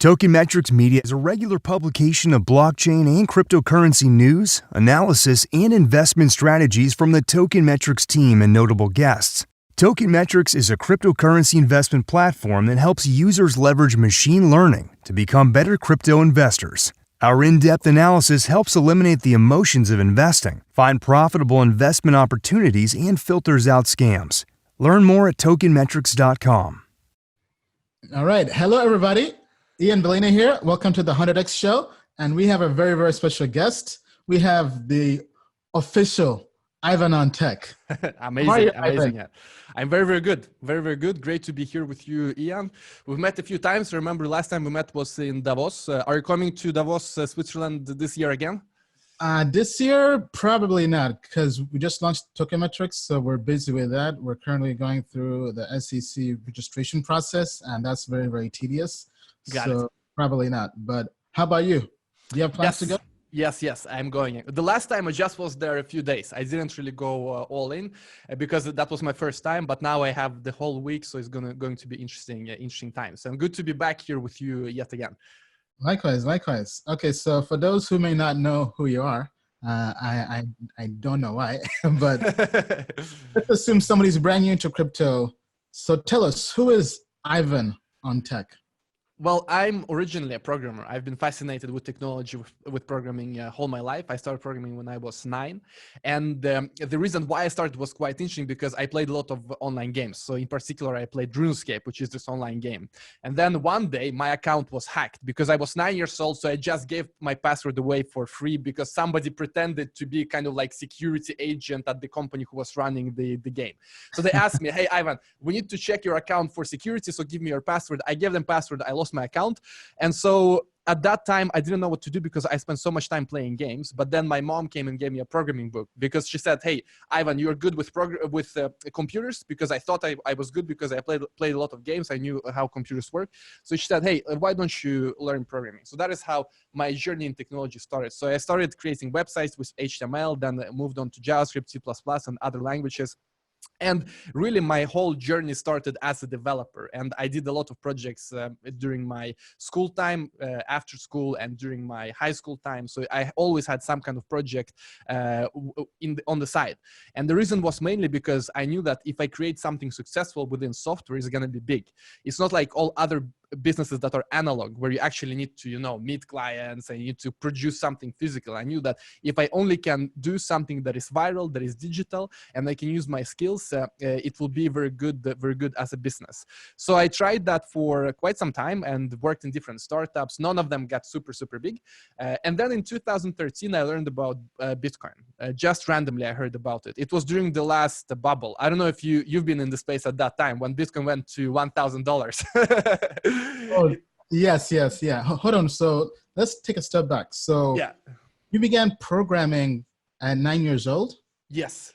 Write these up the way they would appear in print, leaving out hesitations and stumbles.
Token Metrics Media is a regular publication of blockchain and cryptocurrency news, analysis, and investment strategies from the Token Metrics team and notable guests. Token Metrics is a cryptocurrency investment platform that helps users leverage machine learning to become better crypto investors. Our in-depth analysis helps eliminate the emotions of investing, find profitable investment opportunities, and filters out scams. Learn more at tokenmetrics.com. All right. Hello, everybody. Ian Belina here. Welcome to the 100X show. And we have a very, very special guest. We have the official Ivan on Tech. Amazing. Yeah. I'm very, very good. Very, very good. Great to be here with you, Ian. We've met a few times. Remember last time we met was in Davos. Are you coming to Davos, Switzerland this year again? This year, probably not, because we just launched Token Metrics, so we're busy with that. We're currently going through the SEC registration process, and that's very, very tedious. Got it. Probably not. But how about you? Do you have plans to go? Yes, I'm going. The last time I just was there a few days. I didn't really go all in because that was my first time. But now I have the whole week, so it's going to be interesting times. And good to be back here with you yet again. Likewise. Okay, so for those who may not know who you are, I don't know why, but let's assume somebody's brand new to crypto. So tell us, who is Ivan on Tech? Well, I'm originally a programmer. I've been fascinated with technology, with programming all my life. I started programming when I was 9. And the reason why I started was quite interesting because I played a lot of online games. So in particular, I played RuneScape, which is this online game. And then one day my account was hacked because I was 9 years old. So I just gave my password away for free because somebody pretended to be kind of like security agent at the company who was running the game. So they asked me, hey, Ivan, we need to check your account for security. So give me your password. I gave them password. I lost my account. And so at that time, I didn't know what to do because I spent so much time playing games. But then my mom came and gave me a programming book because she said, hey, Ivan, you're good with computers, because I thought I was good because I played a lot of games. I knew how computers work. So she said, hey, why don't you learn programming? So that is how my journey in technology started. So I started creating websites with HTML, then moved on to JavaScript, C++, and other languages. And really, my whole journey started as a developer. And I did a lot of projects during my school time, after school, and during my high school time. So I always had some kind of project on the side. And the reason was mainly because I knew that if I create something successful within software, it's going to be big. It's not like all other businesses that are analog, where you actually need to, meet clients and you need to produce something physical. I knew that if I only can do something that is viral, that is digital, and I can use my skills, it will be very good as a business. So I tried that for quite some time and worked in different startups. None of them got super big. And then in 2013, I learned about Bitcoin. Just randomly, I heard about it. It was during the last bubble. I don't know if you've been in the space at that time when Bitcoin went to $1,000. Oh, yes. Yeah. Hold on. So let's take a step back. So yeah, you began programming at 9 years old? Yes.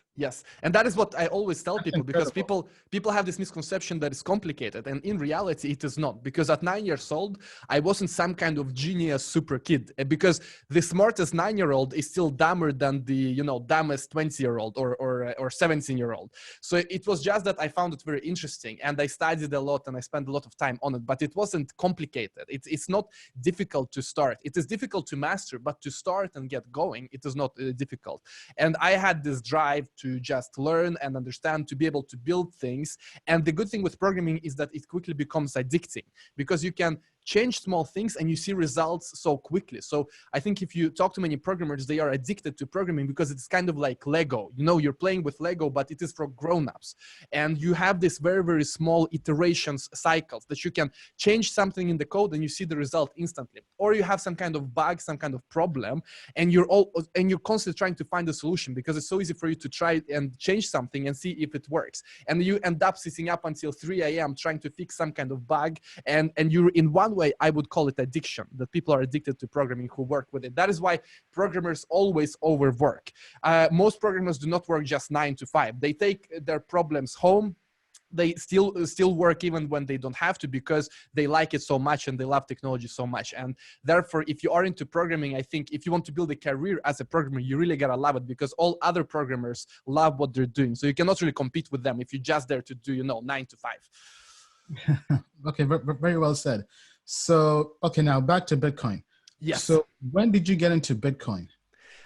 And that is what I always tell people, because people have this misconception that it's complicated. And in reality, it is not. Because at 9 years old, I wasn't some kind of genius super kid. Because the smartest 9-year-old is still dumber than the, dumbest 20-year-old or 17-year-old. So it was just that I found it very interesting. And I studied a lot and I spent a lot of time on it. But it wasn't complicated. It's not difficult to start. It is difficult to master. But to start and get going, it is not difficult. And I had this drive to just learn and understand, to be able to build things. And the good thing with programming is that it quickly becomes addicting, because you can change small things and you see results so quickly. So I think if you talk to many programmers, they are addicted to programming because it's kind of like Lego. You're playing with Lego, but it is for grown-ups. And you have this very, very small iterations cycles that you can change something in the code and you see the result instantly. Or you have some kind of bug, some kind of problem, and you're constantly trying to find a solution, because it's so easy for you to try and change something and see if it works. And you end up sitting up until 3 a.m. trying to fix some kind of bug, and you're in one way, I would call it addiction, that people are addicted to programming who work with it. That is why programmers always overwork. Most programmers do not work just 9 to 5. They take their problems home. They still work even when they don't have to, because they like it so much and they love technology so much. And therefore, if you are into programming, I think if you want to build a career as a programmer, you really gotta love it, because all other programmers love what they're doing. So you cannot really compete with them if you're just there to do 9 to 5. Okay, very well said. So, okay, now back to Bitcoin. Yes. So when did you get into Bitcoin?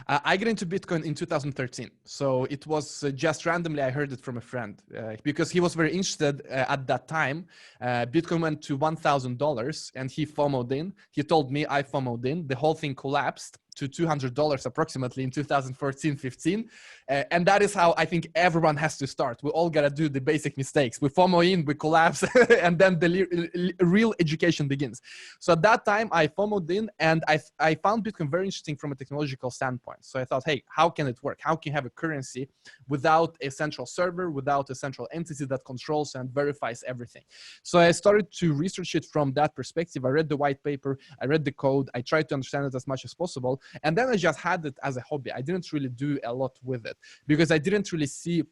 I got into Bitcoin in 2013. So it was just randomly, I heard it from a friend because he was very interested at that time. Bitcoin went to $1,000 and he FOMO'd in. He told me I FOMO'd in. The whole thing collapsed to $200 approximately in 2014-15. And that is how I think everyone has to start. We all got to do the basic mistakes. We FOMO in, we collapse, and then the real education begins. So at that time, I FOMO'd in, and I found Bitcoin very interesting from a technological standpoint. So I thought, hey, how can it work? How can you have a currency without a central server, without a central entity that controls and verifies everything? So I started to research it from that perspective. I read the white paper, I read the code, I tried to understand it as much as possible. And then I just had it as a hobby. I didn't really do a lot with it because I didn't really see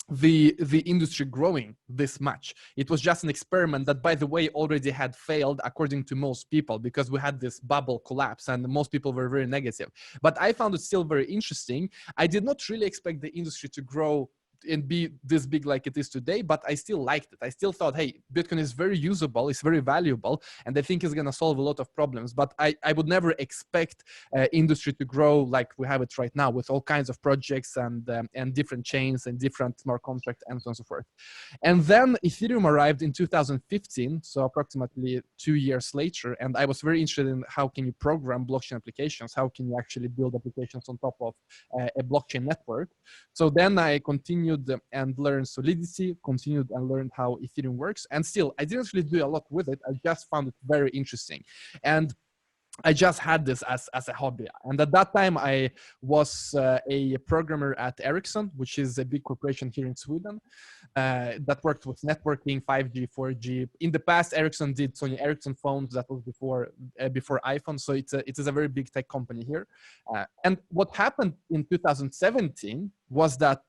the industry growing this much. It was just an experiment that, by the way, already had failed according to most people because we had this bubble collapse and most people were very negative. But I found it still very interesting. I did not really expect the industry to grow and be this big like it is today, but I still liked it. I still thought, hey, Bitcoin is very usable, it's very valuable, and I think it's going to solve a lot of problems. But I would never expect industry to grow like we have it right now with all kinds of projects and different chains and different smart contracts and so on and so forth. And then Ethereum arrived in 2015, so approximately 2 years later, and I was very interested in how can you program blockchain applications, how can you actually build applications on top of a blockchain network. So then I continued and learned Solidity, continued and learned how Ethereum works. And still, I didn't really do a lot with it. I just found it very interesting. And I just had this as a hobby. And at that time, I was a programmer at Ericsson, which is a big corporation here in Sweden that worked with networking, 5G, 4G. In the past, Ericsson did Sony Ericsson phones. That was before iPhone. So it is a very big tech company here. And what happened in 2017 was that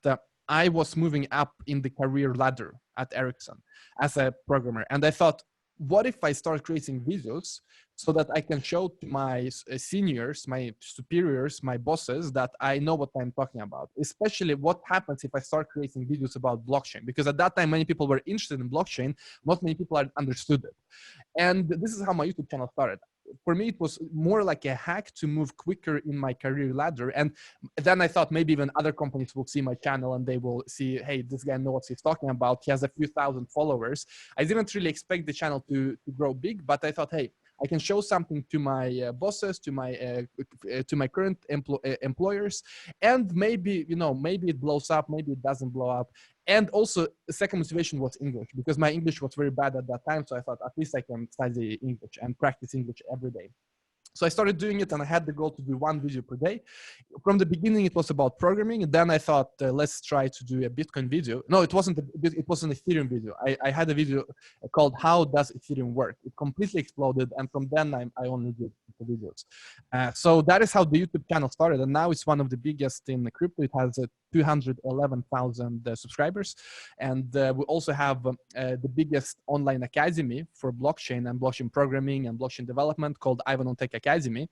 I was moving up in the career ladder at Ericsson as a programmer. And I thought, what if I start creating videos so that I can show to my seniors, my superiors, my bosses that I know what I'm talking about, especially what happens if I start creating videos about blockchain, because at that time, many people were interested in blockchain. Not many people had understood it. And this is how my YouTube channel started. For me, it was more like a hack to move quicker in my career ladder. And then I thought maybe even other companies will see my channel and they will see, hey, this guy knows what he's talking about. He has a few thousand followers. I didn't really expect the channel to grow big, but I thought, hey, I can show something to my bosses, to my current employers, and maybe, maybe it blows up, maybe it doesn't blow up. And also, the second motivation was English, because my English was very bad at that time. So I thought at least I can study English and practice English every day. So I started doing it, and I had the goal to do one video per day. From the beginning, it was about programming. And then I thought, let's try to do a Bitcoin video. No, it wasn't an Ethereum video. I had a video called How Does Ethereum Work? It completely exploded. And from then I only did videos. So that is how the YouTube channel started. And now it's one of the biggest in crypto. It has 211,000 subscribers. And we also have the biggest online academy for blockchain and blockchain programming and blockchain development called Ivan on Tech Academy,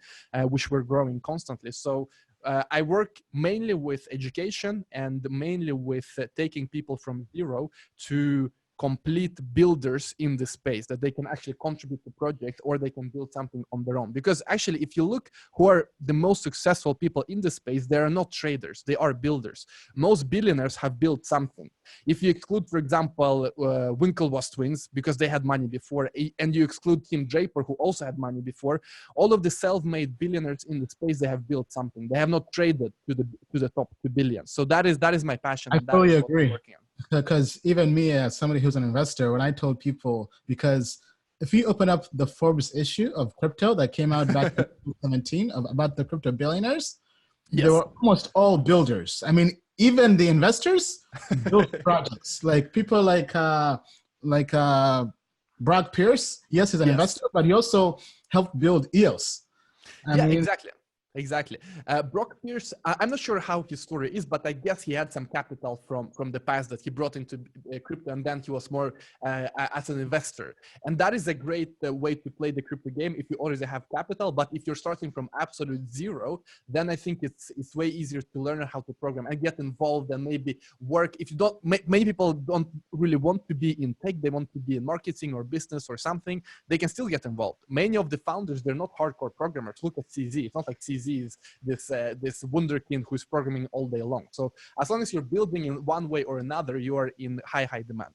which we're growing constantly. So I work mainly with education and mainly with taking people from zero to complete builders in the space, that they can actually contribute to project or they can build something on their own. Because actually, if you look who are the most successful people in the space, they are not traders, they are builders. Most billionaires have built something. If you exclude, for example, Winklevoss twins, because they had money before, and you exclude Tim Draper, who also had money before, all of the self-made billionaires in the space, they have built something. They have not traded to the top 2 billion. So that is my passion. I totally agree. Because even me, as somebody who's an investor, when I told people, because if you open up the Forbes issue of crypto that came out back in 2017 about the crypto billionaires, they were almost all builders. I mean, even the investors built projects. Like people like Brock Pierce. Yes, he's an investor, but he also helped build EOS. I mean, exactly. Exactly. Brock Pierce, I'm not sure how his story is, but I guess he had some capital from the past that he brought into crypto, and then he was more as an investor. And that is a great way to play the crypto game if you already have capital. But if you're starting from absolute zero, then I think it's way easier to learn how to program and get involved and maybe work. If you don't, many people don't really want to be in tech, they want to be in marketing or business or something, they can still get involved. Many of the founders, they're not hardcore programmers. Look at CZ. It's not like CZ is this wunderkind who's programming all day long. So as long as you're building in one way or another, you are in high demand.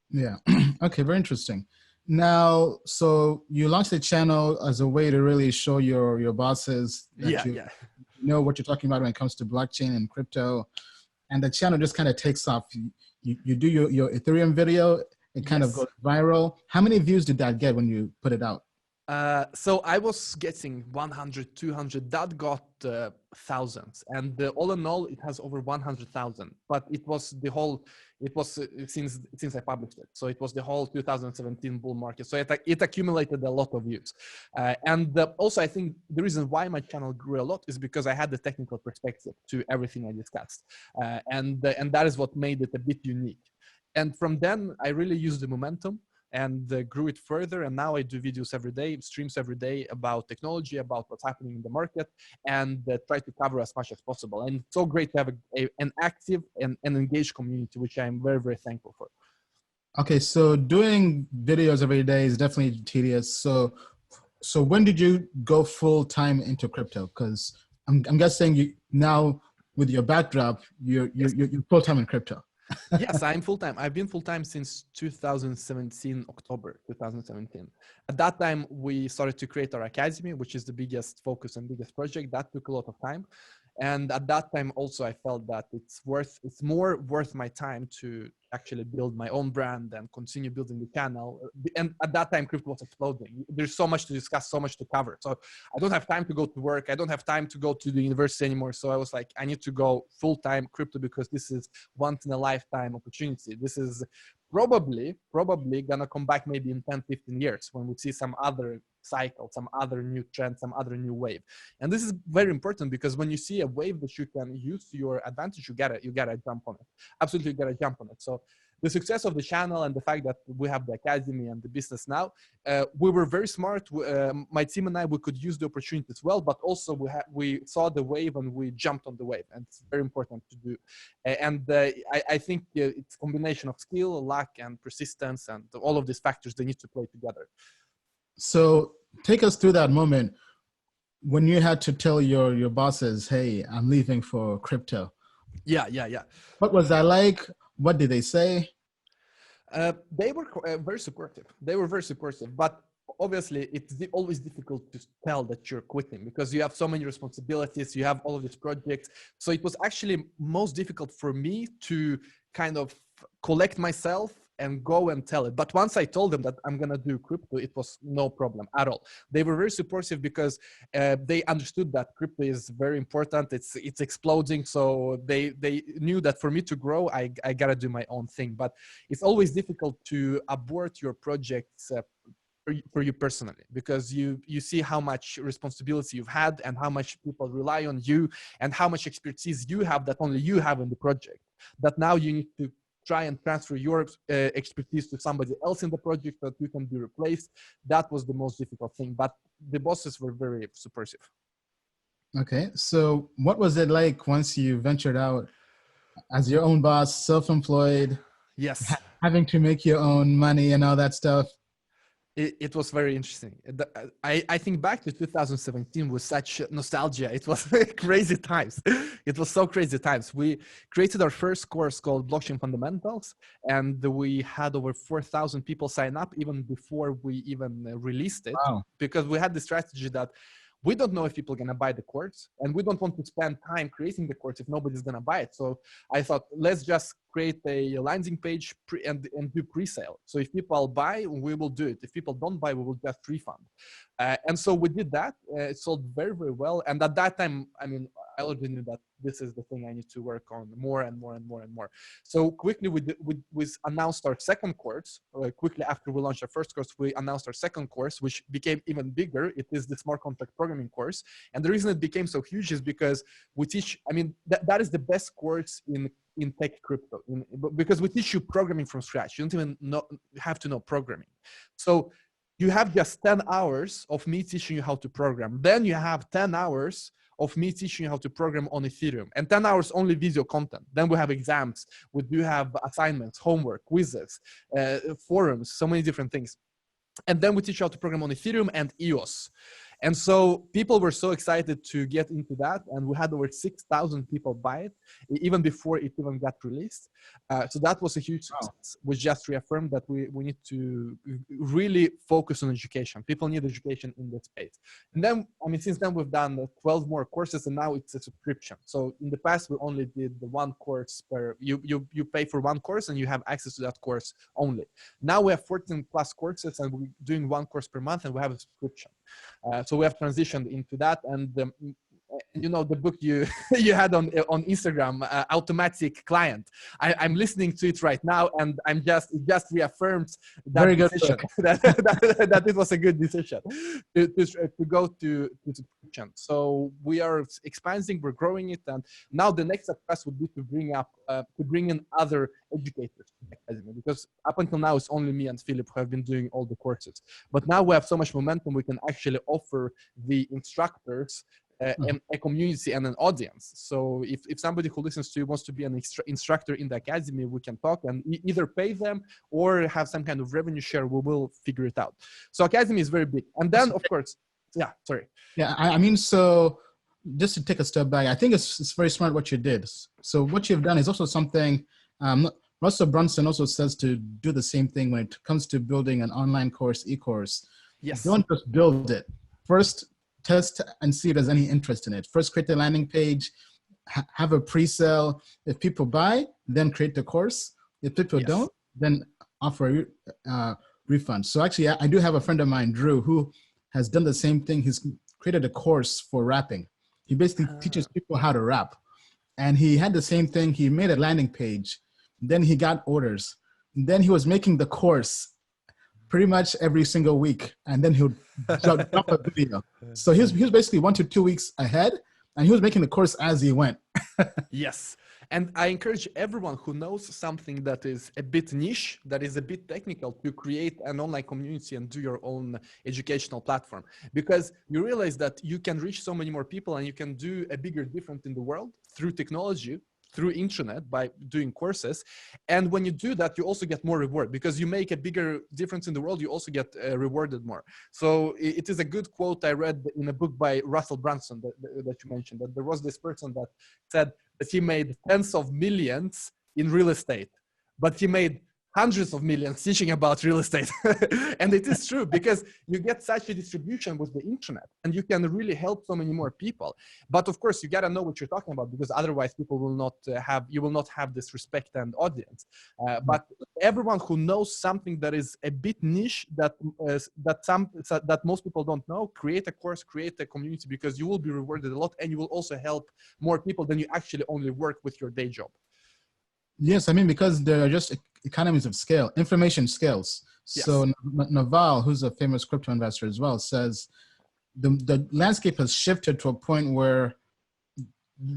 Yeah. Okay. Very interesting. Now, so you launched the channel as a way to really show your bosses that you know what you're talking about when it comes to blockchain and crypto, and the channel just kind of takes off. You do your Ethereum video, it kind of goes viral. How many views did that get when you put it out? So I was getting 100, 200, that got thousands. And all in all, it has over 100,000. But it was since I published it. So it was the whole 2017 bull market. So it accumulated a lot of views. And also, I think the reason why my channel grew a lot is because I had the technical perspective to everything I discussed. And that is what made it a bit unique. And from then, I really used the momentum and grew it further. And now I do videos every day, streams every day about technology, about what's happening in the market, and try to cover as much as possible. And it's so great to have an active and engaged community, which I'm very, very thankful for. Okay, so doing videos every day is definitely tedious. So when did you go full time into crypto? Because I'm guessing you now with your backdrop, you're full time in crypto. Yes, I'm full-time. I've been full-time since 2017, October 2017. At that time, we started to create our academy, which is the biggest focus and biggest project. That took a lot of time. And at that time also, I felt that it's more worth my time to actually build my own brand and continue building the channel. And at that time, crypto was exploding. There's so much to discuss, so much to cover. So I don't have time to go to work. I don't have time to go to the university anymore. So I was like, I need to go full-time crypto because this is once in a lifetime opportunity. This is probably gonna come back maybe in 10, 15 years when we see some other cycle, some other new trend, some other new wave. And this is very important because when you see a wave that you can use to your advantage, you gotta jump on it. Absolutely, you gotta jump on it. So the success of the channel and the fact that we have the academy and the business now, we were very smart. My team and I, we could use the opportunity as well, but also we saw the wave and we jumped on the wave, and it's very important to do. I think it's a combination of skill, luck, and persistence, and all of these factors, they need to play together. So take us through that moment when you had to tell your bosses, hey, I'm leaving for crypto. Yeah. What was that like? What did they say? They were very supportive. They were very supportive, but obviously it's always difficult to tell that you're quitting because you have so many responsibilities, you have all of these projects. So it was actually most difficult for me to kind of collect myself and go and tell it. But once I told them that I'm going to do crypto, it was no problem at all. They were very supportive because they understood that crypto is very important. It's exploding. So they knew that for me to grow, I got to do my own thing. But it's always difficult to abort your projects for you personally, because you see how much responsibility you've had and how much people rely on you and how much expertise you have that only you have in the project, that now you need to try and transfer your expertise to somebody else in the project that you can be replaced. That was the most difficult thing, but the bosses were very supportive. Okay, so what was it like once you ventured out as your own boss, self-employed? Yes. Having to make your own money and all that stuff? It was very interesting. I think back to 2017 with such nostalgia. It was crazy times. It was so crazy times. We created our first course called Blockchain Fundamentals, and we had over 4,000 people sign up even before we even released it. Wow. Because we had the strategy that we don't know if people are going to buy the course, and we don't want to spend time creating the course if nobody's going to buy it. So I thought, let's just create a landing page and do pre-sale. So if people buy, we will do it. If people don't buy, we will just refund. And so we did that. It sold very, very well. And at that time, I mean, I already knew that this is the thing I need to work on more and more and more and more. So quickly we announced our second course. Quickly after we launched our first course, we announced our second course, which became even bigger. It is the smart contract programming course. And the reason it became so huge is because we teach, I mean, that is the best course in tech crypto, because we teach you programming from scratch. You don't even have to know programming. So you have just 10 hours of me teaching you how to program. Then you have 10 hours of me teaching you how to program on Ethereum, and 10 hours only video content. Then we have exams. We do have assignments, homework, quizzes, forums, so many different things. And then we teach you how to program on Ethereum and EOS. And so people were so excited to get into that, and we had over 6,000 people buy it, even before it even got released. So that was a huge success, which just reaffirmed that we need to really focus on education. People need education in that space. And then, I mean, since then we've done 12 more courses, and now it's a subscription. So in the past, we only did the one course per, you pay for one course and you have access to that course only. Now we have 14 plus courses, and we're doing one course per month, and we have a subscription. So we have transitioned into that, and you know, the book you you had on Instagram, Automatic Client. I'm listening to it right now, and it just reaffirms that Very good decision that it was a good decision to go to subscription. So we are expanding, we're growing it, and now the next step would be to bring in other educators to the academy, because up until now it's only me and Philip who have been doing all the courses. But now we have so much momentum, we can actually offer the instructors a community and an audience. So if somebody who listens to you wants to be an instructor in the academy, we can talk and either pay them or have some kind of revenue share. We will figure it out. So academy is very big. And then, of course, yeah, sorry. Yeah, I mean, so just to take a step back, I think it's very smart what you did. So what you've done is also something, Russell Brunson also says to do the same thing when it comes to building an online course, e-course. Yes. Don't just build it. First, test and see if there's any interest in it. First, create the landing page, have a pre-sale. If people buy, then create the course. If people don't, then offer a refund. So actually, I do have a friend of mine, Drew, who has done the same thing. He's created a course for rapping. He basically teaches people how to rap. And he had the same thing. He made a landing page. Then he got orders. And then he was making the course pretty much every single week, and then he'll drop a video. So he was basically 1 to 2 weeks ahead, and he was making the course as he went. Yes. And I encourage everyone who knows something that is a bit niche, that is a bit technical, to create an online community and do your own educational platform, because you realize that you can reach so many more people and you can do a bigger difference in the world through technology, through internet, by doing courses. And when you do that, you also get more reward, because you make a bigger difference in the world, you also get rewarded more. So it is a good quote I read in a book by Russell Brunson that you mentioned, that there was this person that said that he made tens of millions in real estate, but he made hundreds of millions teaching about real estate. And it is true, because you get such a distribution with the internet, and you can really help so many more people. But of course, you got to know what you're talking about, because otherwise people will not you will not have this respect and audience. But everyone who knows something that is a bit niche, that most people don't know, create a course, create a community, because you will be rewarded a lot, and you will also help more people than you actually only work with your day job. Yes, I mean, because there are just economies of scale, information scales. Yes. So Naval, who's a famous crypto investor as well, says the landscape has shifted to a point where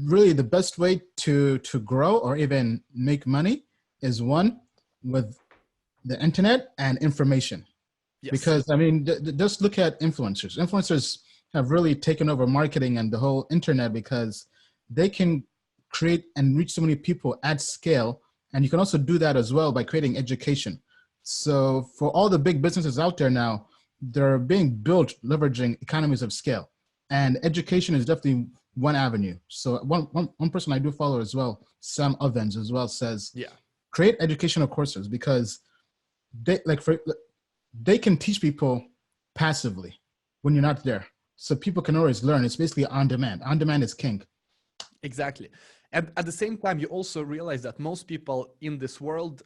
really the best way to grow or even make money is one, with the internet and information. Yes. Because I mean, just look at influencers. Influencers have really taken over marketing and the whole internet, because they can create and reach so many people at scale. And you can also do that as well by creating education. So for all the big businesses out there now, they're being built leveraging economies of scale. And education is definitely one avenue. So one person I do follow as well, Sam Ovens as well, says, create educational courses, because they can teach people passively when you're not there. So people can always learn. It's basically on demand. On demand is king. Exactly. And at the same time, you also realize that most people in this world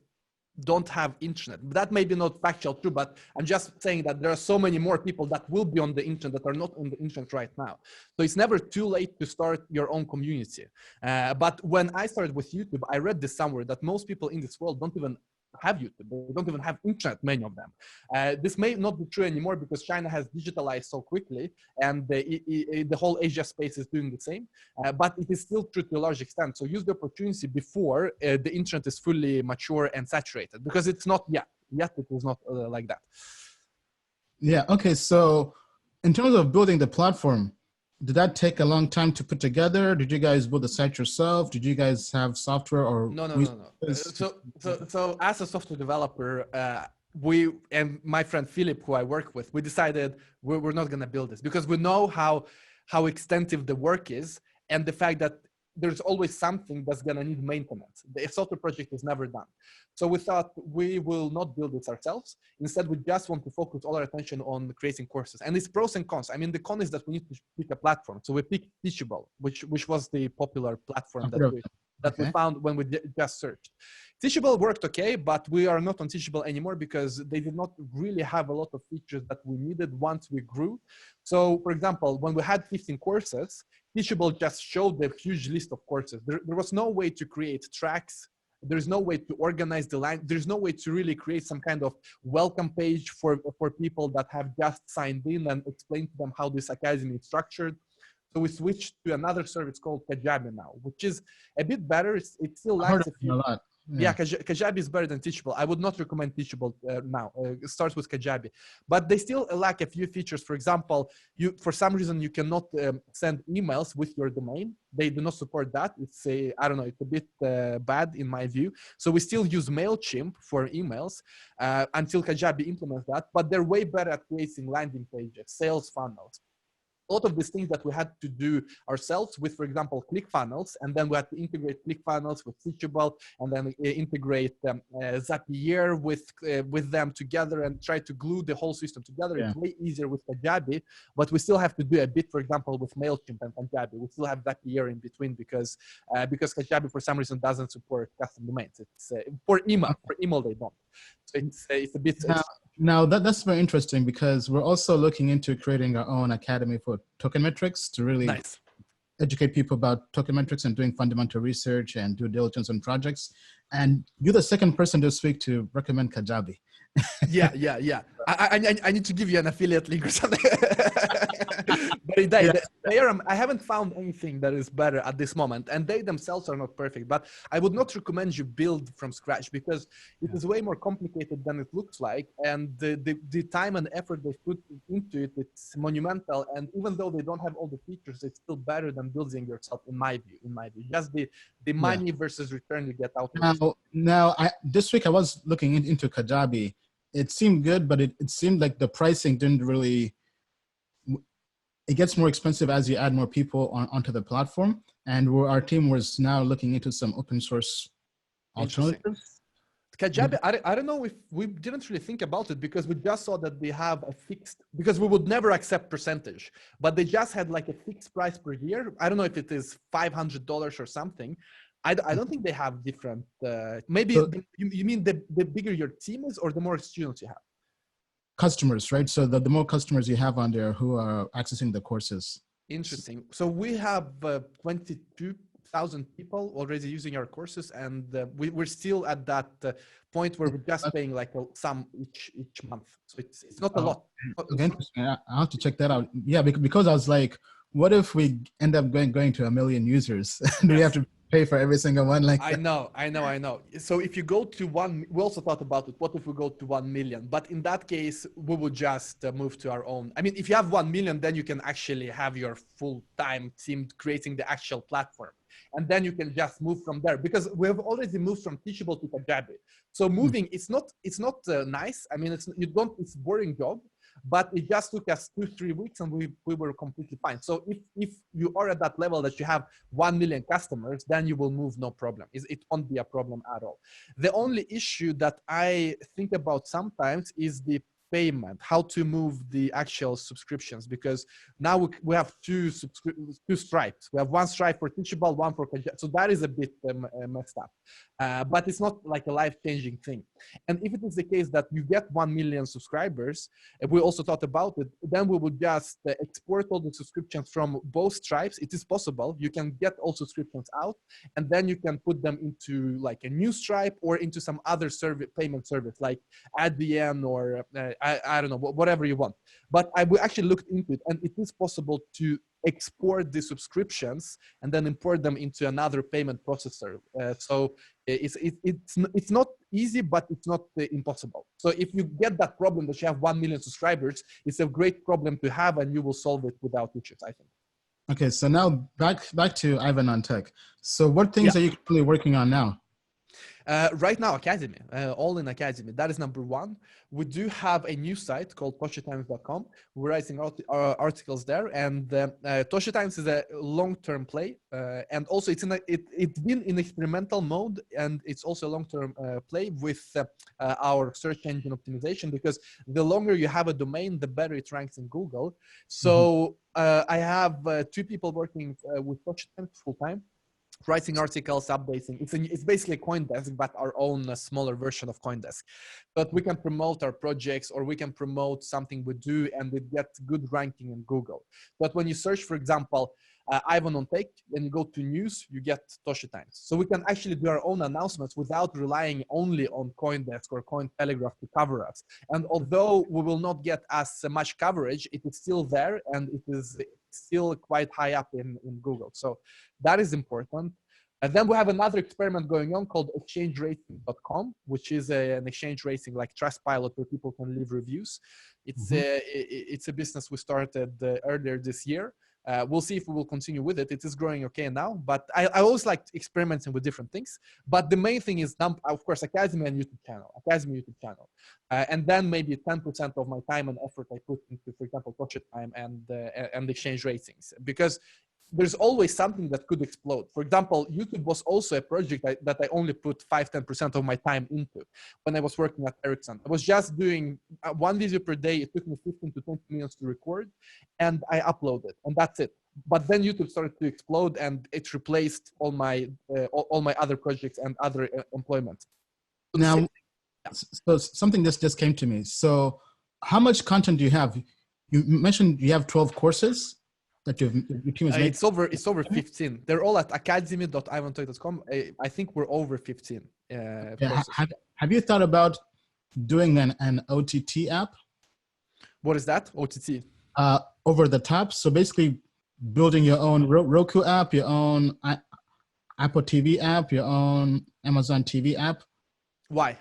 don't have internet. That may be not factual true, but I'm just saying that there are so many more people that will be on the internet that are not on the internet right now. So it's never too late to start your own community. But when I started with YouTube, I read this somewhere that most people in this world don't even have YouTube. They don't even have internet, many of them. This may not be true anymore because China has digitalized so quickly, and the whole Asia space is doing the same. But it is still true to a large extent. So use the opportunity before the internet is fully mature and saturated, because it's not yet. Yet it is not like that. Yeah. Okay. So in terms of building the platform, did that take a long time to put together? Did you guys build the site yourself? Did you guys have software or? No. So as a software developer, we and my friend Philip, who I work with, we decided we're not going to build this because we know how extensive the work is, and the fact that there's always something that's going to need maintenance. The software project is never done. So we thought we will not build this ourselves. Instead, we just want to focus all our attention on creating courses. And it's pros and cons. I mean, the con is that we need to pick a platform. So we picked Teachable, which was the popular platform that we found when we just searched. Teachable worked okay, but we are not on Teachable anymore because they did not really have a lot of features that we needed once we grew. So, for example, when we had 15 courses, Teachable just showed the huge list of courses. There was no way to create tracks. There's no way to organize the line. There's no way to really create some kind of welcome page for people that have just signed in and explain to them how this academy is structured. So we switched to another service called Kajabi now, which is a bit better. It still lacks a few. Yeah, Kajabi is better than Teachable. I would not recommend Teachable now. It starts with Kajabi, but they still lack a few features. For example, for some reason you cannot send emails with your domain. They do not support that. It's I don't know. It's a bit bad in my view. So we still use MailChimp for emails until Kajabi implements that. But they're way better at creating landing pages, sales funnels. A lot of these things that we had to do ourselves with, for example, ClickFunnels, and then we had to integrate ClickFunnels with Teachable, and then integrate Zapier with them together and try to glue the whole system together. Yeah. It's way easier with Kajabi, but we still have to do a bit, for example, with MailChimp and Kajabi. We still have Zapier in between because Kajabi for some reason doesn't support custom domains. It's for email they don't. So it's a bit. Now that's very interesting because we're also looking into creating our own academy for Token Metrics to really educate people about Token Metrics and doing fundamental research and due diligence on projects. And you're the second person this week to recommend Kajabi. Yeah. I need to give you an affiliate link or something. But I haven't found anything that is better at this moment, and they themselves are not perfect. But I would not recommend you build from scratch because it is way more complicated than it looks like, and the time and effort they put into it, it's monumental. And even though they don't have all the features, it's still better than building yourself, in my view. Just the money versus return you get out of it. Now, this week I was looking into Kajabi. It seemed good, but it seemed like the pricing didn't really. It gets more expensive as you add more people onto the platform. And our team was now looking into some open source alternatives. Kajabi, I don't know if we didn't really think about it because we just saw that they have a fixed, because we would never accept percentage, but they just had like a fixed price per year. I don't know if it is $500 or something. I don't think they have different, maybe you mean the bigger your team is or the more students you have? Customers, right? So the more customers you have on there who are accessing the courses. Interesting. So we have 22,000 people already using our courses, and we're still at that point where we're just paying like a sum each month. So it's not a lot. Okay, interesting. I have to check that out. Yeah, because I was like, what if we end up going to 1 million users? Do we have to pay for every single one? Like I know. So if you go to we also thought about it. What if we go to 1 million? But in that case, we would just move to our own. I mean, if you have 1 million, then you can actually have your full-time team creating the actual platform. And then you can just move from there because we have already moved from Teachable to Kajabi. So moving, it's not nice. I mean, it's a boring job. But it just took us 2-3 weeks and we were completely fine. So if you are at that level that you have 1 million customers, then you will move no problem. It won't be a problem at all. The only issue that I think about sometimes is the payment, how to move the actual subscriptions, because now we have two stripes. We have one stripe for Teachable, one for Kajabi. So that is a bit messed up. But it's not like a life-changing thing. And if it is the case that you get 1 million subscribers, if we also thought about it, then we would just export all the subscriptions from both stripes. It is possible. You can get all subscriptions out, and then you can put them into like a new stripe or into some other payment service like Adyen or I don't know, whatever you want. But we actually looked into it, and it is possible to export the subscriptions and then import them into another payment processor. So it's not easy, but it's not impossible. So if you get that problem that you have 1 million subscribers, it's a great problem to have, and you will solve it without issues, I think. Okay, so now back to Ivan on tech. So what things are you currently working on now? Right now, Academy, all in Academy. That is number one. We do have a new site called toshitimes.com. We're writing articles there, and Tosha Times is a long-term play, and also it's been in experimental mode, and it's also a long-term play with our search engine optimization, because the longer you have a domain, the better it ranks in Google. So I have 2 people working with Tosha Times full-time, writing articles, updating. It's basically CoinDesk, but our own smaller version of CoinDesk. But we can promote our projects, or we can promote something we do, and it gets good ranking in Google. But when you search, for example, Ivan on Tech, when you go to news, you get Tosha Times. So we can actually do our own announcements without relying only on CoinDesk or Cointelegraph to cover us. And although we will not get as much coverage, it is still there, and it is still quite high up in Google. So that is important. And then we have another experiment going on called exchangeracing.com, which is an exchange racing like Trustpilot, where people can leave reviews. It's a business we started earlier this year. We'll see if we will continue with it. It is growing okay now, but I always like experimenting with different things. But the main thing is, of course, Academy and YouTube channel. And then maybe 10% of my time and effort I put into, for example, Tosha Time and exchange ratings, because there's always something that could explode. For example, YouTube was also a project that I only put 5-10% of my time into when I was working at Ericsson. I was just doing 1 video per day. It took me 15 to 20 minutes to record, and I uploaded, and that's it. But then YouTube started to explode, and it replaced all my other projects and other employment. Now, so something just came to me. So how much content do you have? You mentioned you have 12 courses that your team has made. It's over 15. They're all at academy.ivantoy.com. I think we're over 15. Have you thought about doing an OTT app? What is that? OTT? Over the top. So basically building your own Roku app, your own Apple TV app, your own Amazon TV app. Why?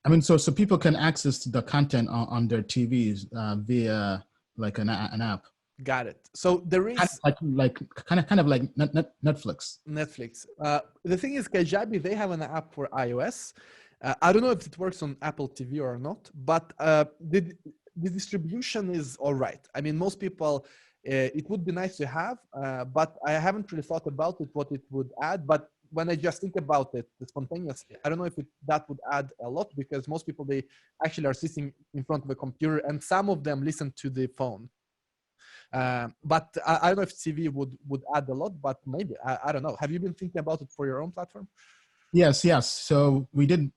I mean, so people can access the content on their TVs via like an app. Got it. So there is kind of like Netflix. The thing is, Kajabi, they have an app for iOS. I don't know if it works on Apple TV or not, but the distribution is all right. I mean, most people, it would be nice to have, but I haven't really thought about it, what it would add. But when I just think about it spontaneously, I don't know if that would add a lot, because most people, they actually are sitting in front of a computer, and some of them listen to the phone. But I don't know if TV would add a lot, but maybe, I don't know. Have you been thinking about it for your own platform? Yes. So we did.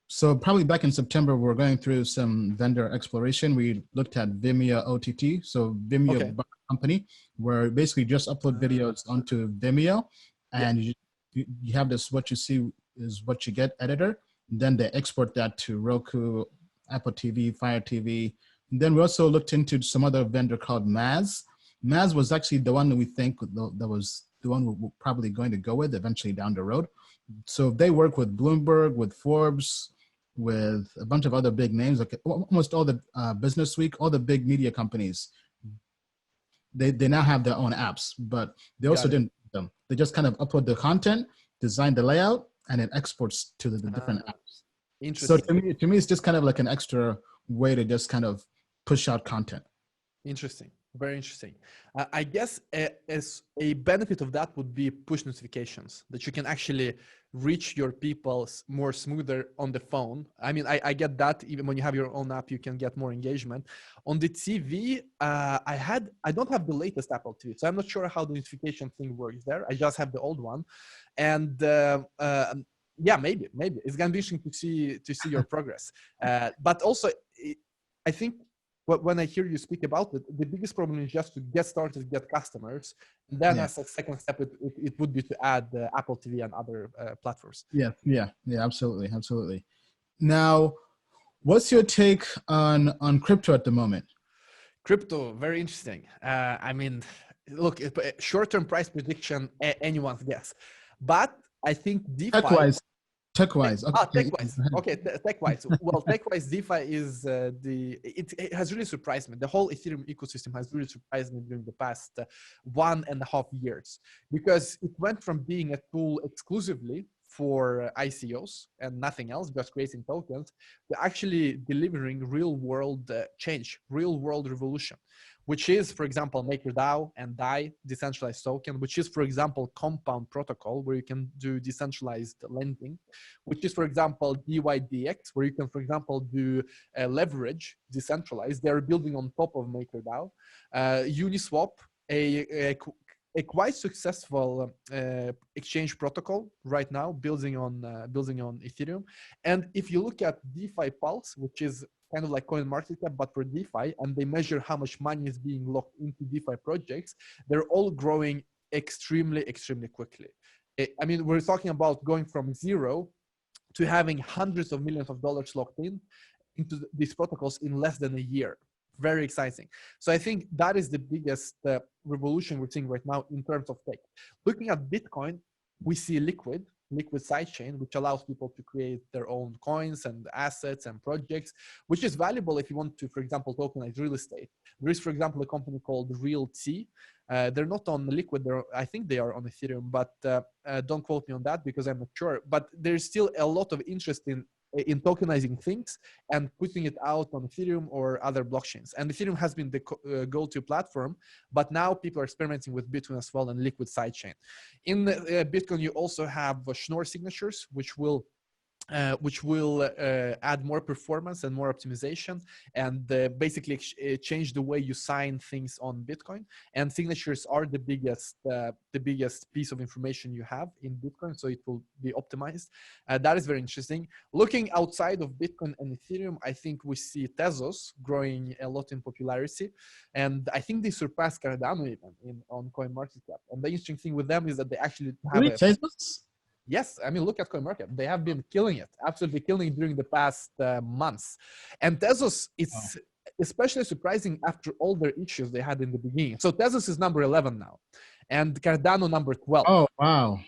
So probably back in September, we're going through some vendor exploration. We looked at Vimeo OTT. So Vimeo company, where basically just upload videos onto Vimeo, and you have this, what you see is what you get editor. Then they export that to Roku, Apple TV, Fire TV. And then we also looked into some other vendor called Maz. Maz was actually the one that we think that was the one we're probably going to go with eventually down the road. So they work with Bloomberg, with Forbes, with a bunch of other big names, like almost all the Business Week, all the big media companies. They now have their own apps, but they also didn't do them. They just kind of upload the content, design the layout, and it exports to the different apps. Interesting. So to me, it's just kind of like an extra way to just kind of push out content. Interesting. Very interesting. I guess as a benefit of that would be push notifications, that you can actually reach your people more smoother on the phone. I mean, I get that even when you have your own app, you can get more engagement. On the TV, I don't have the latest Apple TV, so I'm not sure how the notification thing works there. I just have the old one, and yeah, maybe it's gonna be interesting to see your progress. But also, I think when I hear you speak about it, the biggest problem is just to get started, get customers. And then as a second step, it would be to add Apple TV and other platforms. Yeah, absolutely, absolutely. Now, what's your take on crypto at the moment? Crypto, very interesting. I mean, look, short-term price prediction, anyone's guess. But I think DeFi... Tech-wise. Okay. Tech-wise. Okay, tech-wise. Well, tech-wise, DeFi is it has really surprised me. The whole Ethereum ecosystem has really surprised me during the past 1.5 years, because it went from being a tool exclusively for ICOs and nothing else, just creating tokens, to actually delivering real-world change, real-world revolution, which is, for example, MakerDAO and DAI, decentralized token, which is, for example, Compound protocol, where you can do decentralized lending, which is, for example, DYDX, where you can, for example, do leverage decentralized. They're building on top of MakerDAO. Uniswap, a quite successful exchange protocol right now, building on Ethereum. And if you look at DeFi Pulse, which is kind of like CoinMarketCap, but for DeFi, and they measure how much money is being locked into DeFi projects, they're all growing extremely quickly. I mean, we're talking about going from zero to having hundreds of millions of dollars locked into these protocols in less than a year. Very exciting. So I think that is the biggest revolution we're seeing right now in terms of tech. Looking at Bitcoin, we see Liquid sidechain, which allows people to create their own coins and assets and projects, which is valuable if you want to, for example, tokenize real estate. There is, for example, a company called RealT. They're not on Liquid. I think they are on Ethereum, but don't quote me on that because I'm not sure. But there's still a lot of interest in tokenizing things and putting it out on Ethereum or other blockchains. And Ethereum has been the go-to platform, but now people are experimenting with Bitcoin as well and Liquid sidechain. In Bitcoin, you also have Schnorr signatures, which will add more performance and more optimization, and basically change the way you sign things on Bitcoin. And signatures are the biggest piece of information you have in Bitcoin, so it will be optimized. That is very interesting. Looking outside of Bitcoin and Ethereum, I think we see Tezos growing a lot in popularity, and I think they surpassed Cardano even on CoinMarketCap. And the interesting thing with them is that they actually have Tezos? Yes, I mean, look at CoinMarket. They have been killing it, absolutely killing it during the past months. And Tezos, it's especially surprising after all their issues they had in the beginning. So Tezos is number 11 now, and Cardano number 12. Oh, wow.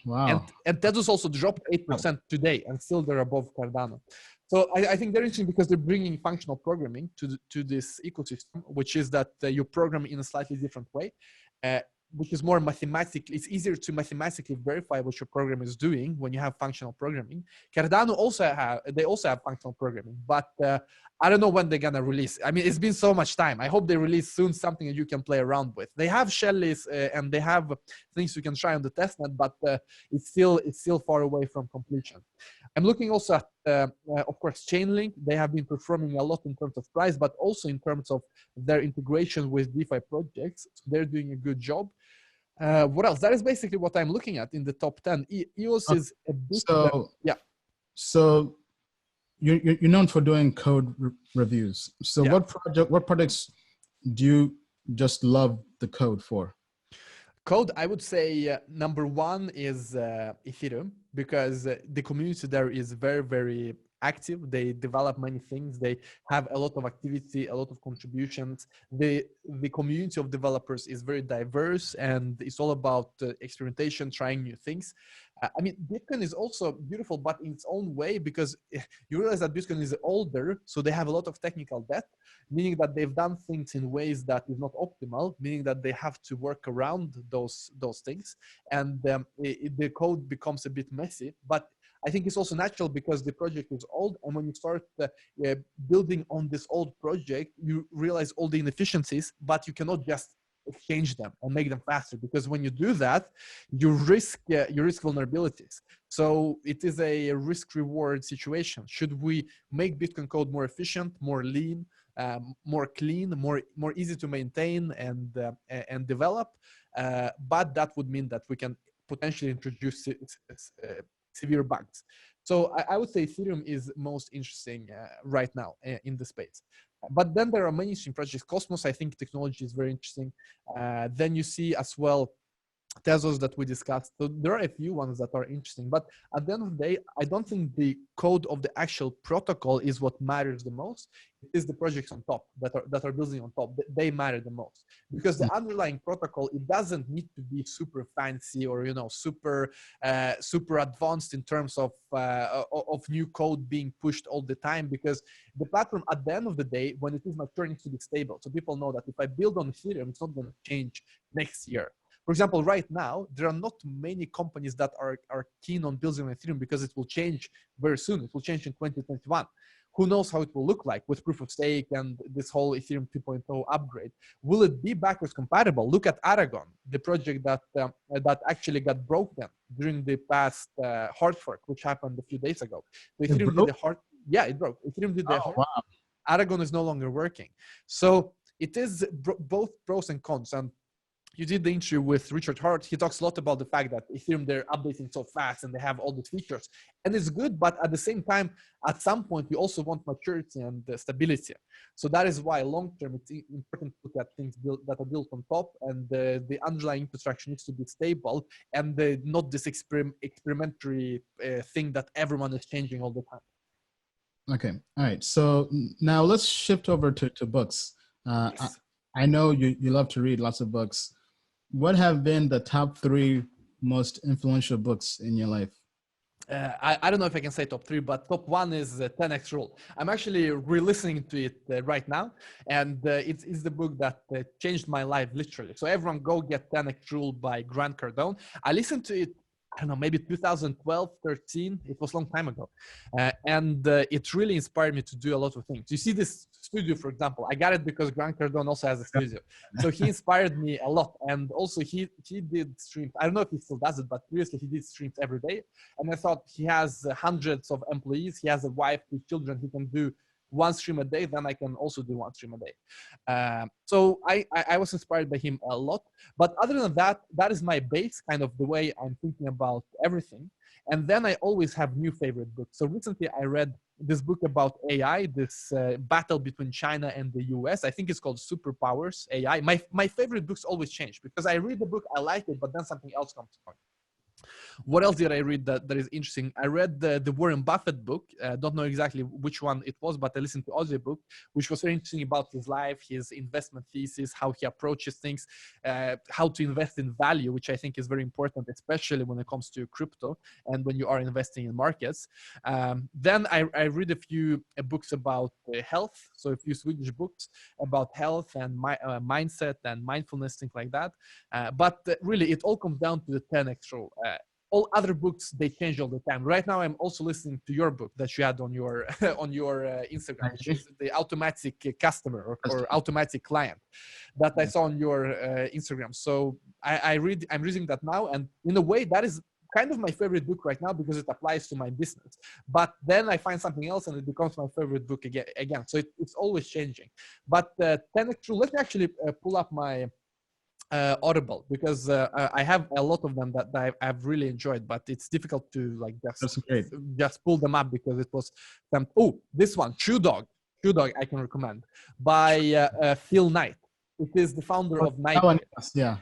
And Tezos also dropped 8% today, and still they're above Cardano. So I think they're interesting because they're bringing functional programming to this ecosystem, which is that you program in a slightly different way. Which is more mathematically, it's easier to mathematically verify what your program is doing when you have functional programming. Cardano also have functional programming, but I don't know when they're gonna release. I mean, it's been so much time. I hope they release soon something that you can play around with. They have shellies and they have things you can try on the testnet, but it's still far away from completion. I'm looking also at, of course, Chainlink. They have been performing a lot in terms of price, but also in terms of their integration with DeFi projects. So they're doing a good job. What else? That is basically what I'm looking at in the top 10. EOS is a bit... So you're known for doing code reviews. So what projects do you just love the code for? Code, I would say number one is Ethereum, because the community there is very, very active. They develop many things. They have a lot of activity, a lot of contributions. The community of developers is very diverse, and it's all about experimentation, trying new things. I mean, Bitcoin is also beautiful, but in its own way, because you realize that Bitcoin is older, so they have a lot of technical debt, meaning that they've done things in ways that is not optimal, meaning that they have to work around those things, and the code becomes a bit messy. But I think it's also natural because the project is old, and when you start building on this old project, you realize all the inefficiencies, but you cannot just exchange them and make them faster, because when you do that, you risk vulnerabilities. So it is a risk reward situation. Should we make Bitcoin code more efficient, more lean, more clean, more easy to maintain and develop? But that would mean that we can potentially introduce severe bugs. So I would say Ethereum is most interesting right now in the space. But then there are many interesting projects. Cosmos, I think technology is very interesting. Then you see as well Tezos that we discussed. So there are a few ones that are interesting, but at the end of the day, I don't think the code of the actual protocol is what matters the most. It is the projects on top that are building on top. They matter the most, because the underlying protocol, it doesn't need to be super fancy or super advanced in terms of new code being pushed all the time, because the platform at the end of the day, when it is maturing, needs to be stable. So people know that if I build on Ethereum, it's not going to change next year. For example, right now, there are not many companies that are keen on building on Ethereum because it will change very soon. It will change in 2021. Who knows how it will look like with proof of stake and this whole Ethereum 2.0 upgrade? Will it be backwards compatible? Look at Aragon, the project that actually got broken during the past hard fork, which happened a few days ago. So Ethereum did the hard, yeah, it broke. Ethereum did the hard. Wow. Aragon is no longer working. So it is both pros and cons. And you did the interview with Richard Hart. He talks a lot about the fact that Ethereum, they're updating so fast and they have all these features. And it's good, but at the same time, at some point, we also want maturity and stability. So that is why long-term, it's important to look at things that are built on top, and the underlying infrastructure needs to be stable, and not this experimentary thing that everyone is changing all the time. Okay, all right. So now let's shift over to books. Yes. I know you love to read lots of books. What have been the top 3 most influential books in your life? I don't know if I can say top 3, but top 1 is 10x Rule. I'm actually re-listening to it right now, and it's the book that changed my life literally. So everyone go get 10x Rule by Grant Cardone. I listened to it, I don't know, maybe 2012, 13. It was a long time ago. And it really inspired me to do a lot of things. You see this studio, for example, I got it because Grant Cardone also has a studio. So he inspired me a lot. And also he did streams. I don't know if he still does it, but previously he did streams every day. And I thought, he has hundreds of employees. He has a wife, 2 children. He can do 1 stream a day, then I can also do 1 stream a day. So I was inspired by him a lot. But other than that, that is my base, kind of the way I'm thinking about everything. And then I always have new favorite books. So recently I read this book about AI, this battle between China and the US. I think it's called Superpowers AI. My favorite books always change, because I read the book, I like it, but then something else comes on. What else did I read that is interesting? I read the Warren Buffett book. Don't know exactly which one it was, but I listened to audiobook, which was very interesting about his life, his investment thesis, how he approaches things, how to invest in value, which I think is very important, especially when it comes to crypto and when you are investing in markets. Then I read a few books about health, so a few Swedish books about health and mindset and mindfulness, things like that. But really, it all comes down to the 10x Rule. All other books, they change all the time. Right now, I'm also listening to your book that you had on your Instagram, which is the automatic customer or automatic client that I saw on your Instagram. So I'm reading that now, and in a way, that is kind of my favorite book right now because it applies to my business. But then I find something else and it becomes my favorite book again. So it's always changing. But 10x Rule, let me actually pull up my Audible, because I have a lot of them that I've really enjoyed, but it's difficult to like just pull them up because it was some. Oh, this one, Shoe Dog I can recommend, by Phil Knight. It is the founder of Nike. Yeah.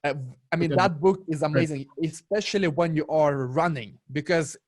I mean, that book is amazing, especially when you are running, because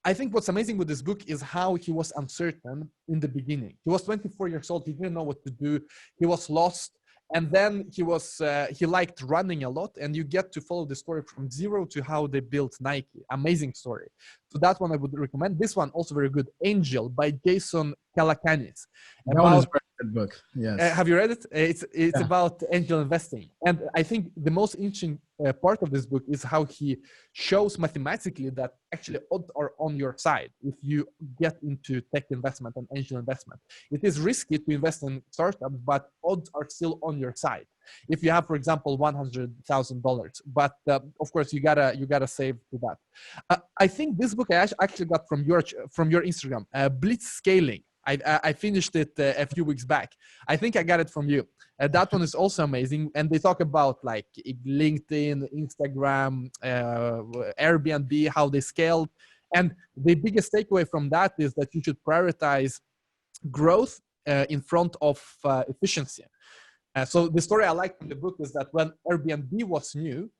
I think what's amazing with this book is how he was uncertain in the beginning. He was 24 years old. He didn't know what to do. He was lost. And then he liked running a lot, and you get to follow the story from zero to how they built Nike. Amazing story. So that one I would recommend. This one also very good, Angel by Jason Calacanis. That one is a very good book. Yes. Have you read it? It's about angel investing. And I think the most interesting part of this book is how he shows mathematically that actually odds are on your side if you get into tech investment and angel investment. It is risky to invest in startups, but odds are still on your side. If you have, for example, $100,000, but of course you gotta save to that. I think this book I actually got from your Instagram, Blitz Scaling. I finished it a few weeks back. I think I got it from you. That one is also amazing. And they talk about like LinkedIn, Instagram, Airbnb, how they scaled. And the biggest takeaway from that is that you should prioritize growth in front of efficiency. So the story I like from the book is that when Airbnb was new,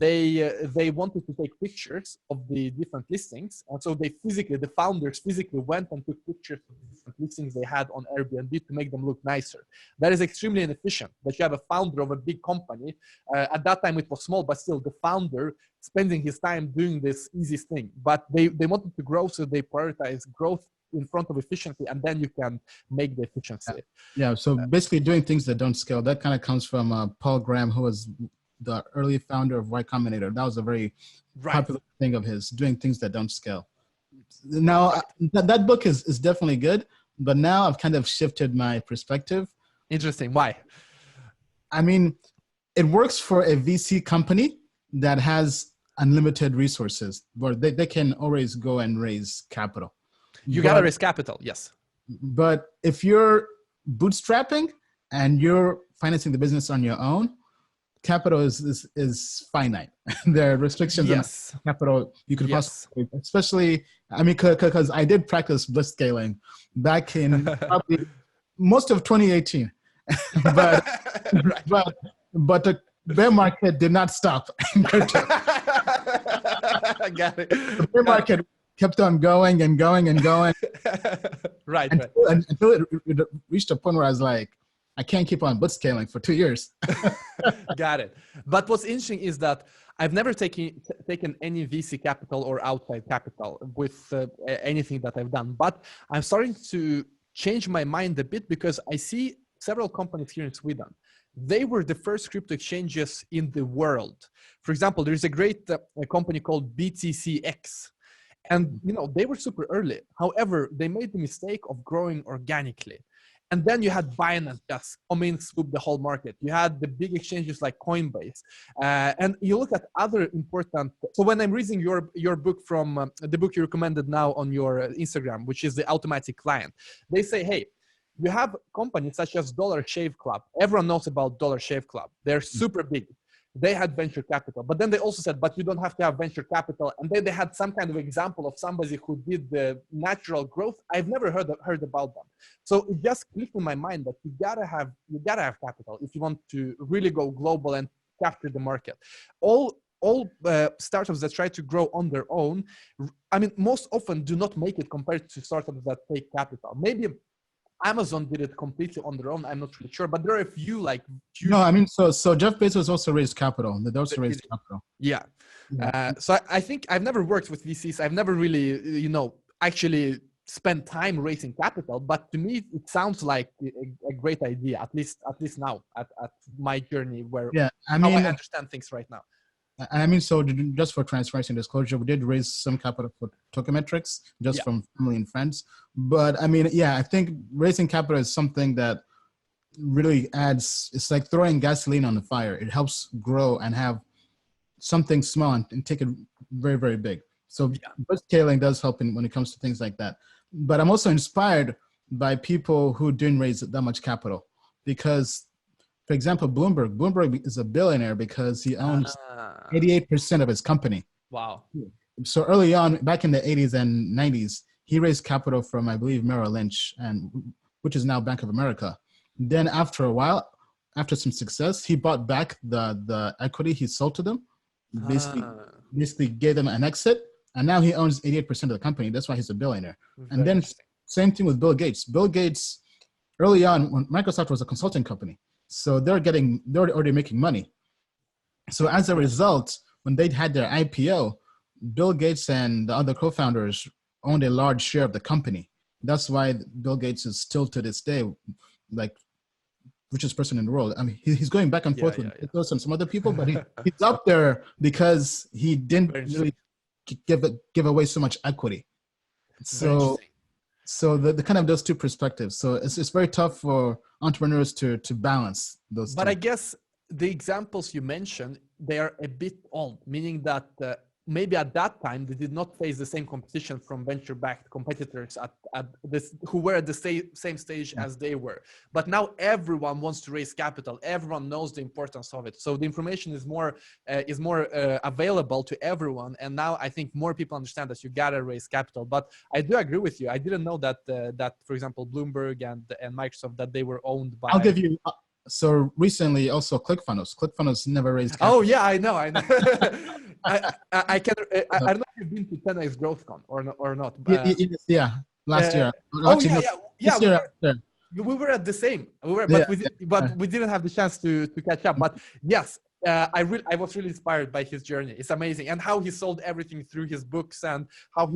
they wanted to take pictures of the different listings. And so the founders physically went and took pictures of the different listings they had on Airbnb to make them look nicer. That is extremely inefficient, that you have a founder of a big company. At that time it was small, but still the founder spending his time doing this easiest thing. But they wanted to grow, so they prioritize growth in front of efficiency, and then you can make the efficiency. Yeah, so basically doing things that don't scale, that kind of comes from Paul Graham, who was the early founder of Y Combinator. That was a very popular thing of his, doing things that don't scale. Now, that book is definitely good, but now I've kind of shifted my perspective. Interesting. Why? I mean, it works for a VC company that has unlimited resources, but they can always go and raise capital. You got to raise capital, yes. But if you're bootstrapping and you're financing the business on your own, capital is finite. There are restrictions on capital you could possibly, especially, I mean, because I did practice blitz scaling back in probably most of 2018, but the bear market did not stop. I got it. The bear market kept on going and going and going. Right. Until it reached a point where I was like, I can't keep on blitzscaling for 2 years. Got it. But what's interesting is that I've never taken any VC capital or outside capital with anything that I've done. But I'm starting to change my mind a bit because I see several companies here in Sweden. They were the first crypto exchanges in the world. For example, there's a great company called BTCX. And they were super early. However, they made the mistake of growing organically. And then you had Binance just come in, swoop the whole market. You had the big exchanges like Coinbase. And you look at other important... So when I'm reading your book from the book you recommended now on your Instagram, which is the Automatic Client, they say, hey, you have companies such as Dollar Shave Club. Everyone knows about Dollar Shave Club. They're super big. They had venture capital, but then they also said, but you don't have to have venture capital. And then they had some kind of example of somebody who did the natural growth. I've never heard about them. So it just clicked in my mind that you gotta have capital if you want to really go global and capture the market. All startups that try to grow on their own, I mean, most often do not make it compared to startups that take capital. Maybe Amazon did it completely on their own. I'm not really sure, but there are a few like. No, I mean, so Jeff Bezos also raised capital. They also raised capital. Yeah. So I think I've never worked with VCs. I've never really, actually spent time raising capital. But to me, it sounds like a great idea. At least now at my journey where I understand things right now. I mean, so just for transparency and disclosure, we did raise some capital for Token Metrics, just from family and friends. But I mean, I think raising capital is something that really adds, it's like throwing gasoline on the fire. It helps grow and have something small and take it very, very big. So scaling does help when it comes to things like that. But I'm also inspired by people who didn't raise that much capital because, for example, Bloomberg is a billionaire because he owns 88% of his company. Wow. So early on, back in the 80s and 90s, he raised capital from, I believe, Merrill Lynch, which is now Bank of America. Then after a while, after some success, he bought back the equity he sold to them, basically gave them an exit, and now he owns 88% of the company. That's why he's a billionaire. And then same thing with Bill Gates. Bill Gates, early on, when Microsoft was a consulting company, so they're already making money. So as a result, when they had their IPO, Bill Gates and the other co-founders owned a large share of the company. That's why Bill Gates is still to this day, like richest person in the world. I mean, he's going back and Yeah, forth yeah, with Bezos and some other people, but he's up there because he didn't Very really give away so much equity. Very So, interesting. so the kind of those two perspectives. So it's very tough for entrepreneurs to balance those But two. I guess the examples you mentioned, they are a bit old, meaning that maybe at that time they did not face the same competition from venture-backed competitors at this, who were at the same stage as they were. But now everyone wants to raise capital. Everyone knows the importance of it. So the information is more available to everyone. And now I think more people understand that you gotta raise capital. But I do agree with you. I didn't know that that, for example, Bloomberg and Microsoft, that they were owned by. I'll give you. So recently, also ClickFunnels. ClickFunnels never raised capital. Oh yeah, I know. I don't know if you've been to 10x GrowthCon or not. Yeah, last year. Oh Actually, yeah. this year. We were at the same. Yeah, We didn't have the chance to catch up. But yes, I was really inspired by his journey. It's amazing, and how he sold everything through his books, and how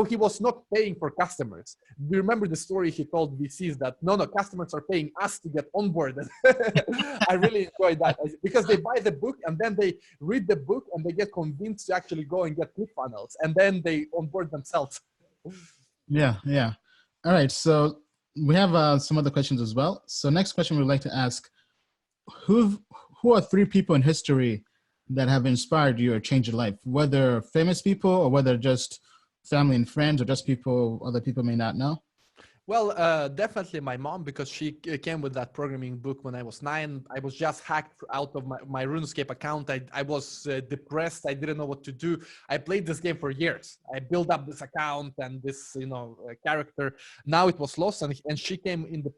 he was not paying for customers. Do you remember the story he told VCs that no, customers are paying us to get onboarded? I really enjoyed that because they buy the book and then they read the book and they get convinced to actually go and get ClickFunnels, and then they onboard themselves. Yeah. All right. So we have some other questions as well. So next question we'd like to ask, who are 3 people in history that have inspired you or changed your life, whether famous people or whether just family and friends or just people other people may not know? Well, definitely my mom, because she came with that programming book when I was 9. I was just hacked out of my RuneScape account. I was depressed. I didn't know what to do. I played this game for years. I built up this account and this, character. Now it was lost, and she came in the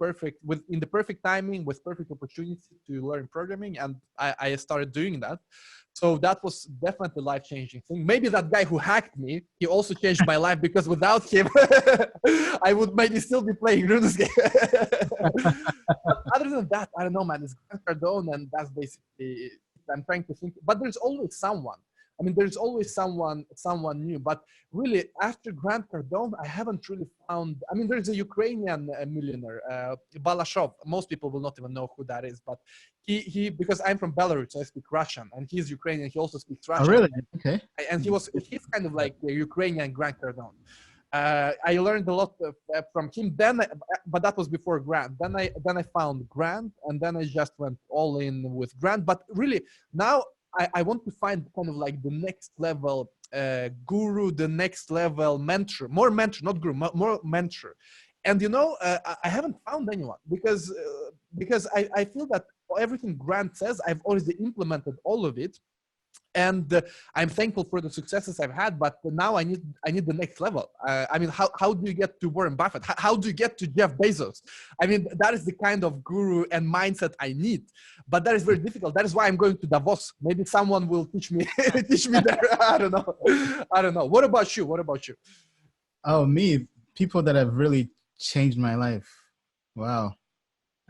perfect timing with perfect opportunity to learn programming, and I started doing that. So that was definitely a life-changing thing. Maybe that guy who hacked me, he also changed my life, because without him, I would maybe still be playing RuneScape. Other than that, I don't know, man. It's Grant Cardone, and that's basically, I'm trying to think. But there's always someone. I mean, there's always someone new. But really, after Grant Cardone, I haven't really found. I mean, there's a Ukrainian millionaire, Balashov. Most people will not even know who that is. But he because I'm from Belarus, so I speak Russian, and he's Ukrainian. He also speaks Russian. Oh, really? Okay. And he's kind of like a Ukrainian Grant Cardone. I learned a lot from him then, but that was before Grant. Then I found Grant, and then I just went all in with Grant. But really, now I want to find kind of like the next level guru, the next level mentor, more mentor, not guru, more mentor. And I haven't found anyone because I feel that everything Grant says, I've already implemented all of it. And I'm thankful for the successes I've had, but now I need the next level. I mean, how do you get to Warren Buffett? How do you get to Jeff Bezos? I mean, that is the kind of guru and mindset I need, but that is very difficult. That is why I'm going to Davos. Maybe someone will teach me there. I don't know. What about you? Oh, me, people that have really changed my life. Wow.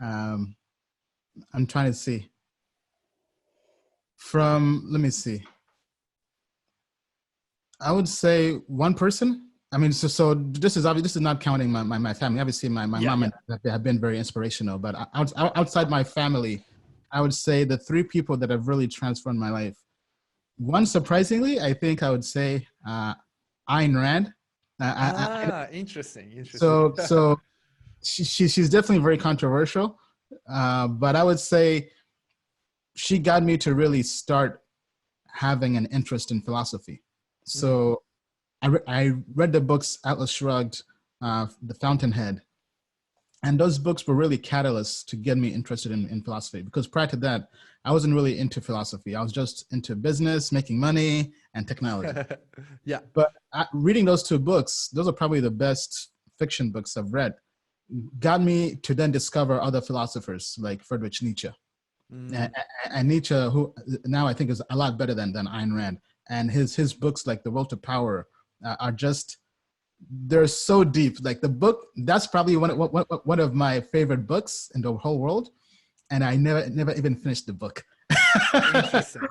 I'm trying to see. Let me see. I would say one person. I mean, so this is obviously, this is not counting my family. Obviously, my mom and dad have been very inspirational. But outside my family, I would say the 3 people that have really transformed my life. One, surprisingly, I think I would say Ayn Rand. Interesting. So she's definitely very controversial, but I would say she got me to really start having an interest in philosophy. So I read the books Atlas Shrugged, The Fountainhead, and those books were really catalysts to get me interested in philosophy, because prior to that, I wasn't really into philosophy. I was just into business, making money, and technology. Yeah. But reading those 2 books, those are probably the best fiction books I've read, got me to then discover other philosophers like Friedrich Nietzsche. And Nietzsche, who now I think is a lot better than Ayn Rand, and his books like The Will to Power are just, they're so deep. Like the book, that's probably one of my favorite books in the whole world, and I never even finished the book. Interesting.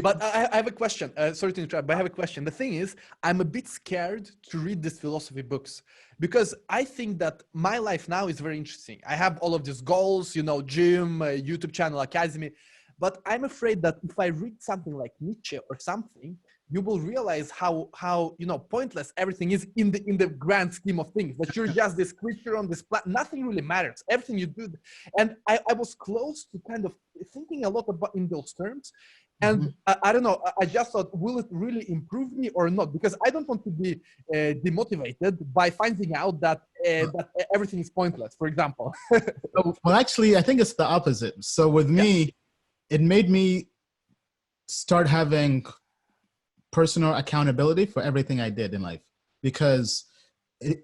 But I have a question. Sorry to interrupt, but I have a question. The thing is, I'm a bit scared to read these philosophy books because I think that my life now is very interesting. I have all of these goals, you know, gym, YouTube channel, academy, but I'm afraid that if I read something like Nietzsche or something, you will realize how you know pointless everything is in the grand scheme of things. That you're just this creature on this planet. Nothing really matters. Everything you do, and I was close to kind of thinking a lot about in those terms. And I don't know, I just thought, will it really improve me or not? Because I don't want to be demotivated by finding out that that everything is pointless, for example. Well, actually, I think it's the opposite. So with me, it made me start having personal accountability for everything I did in life, because it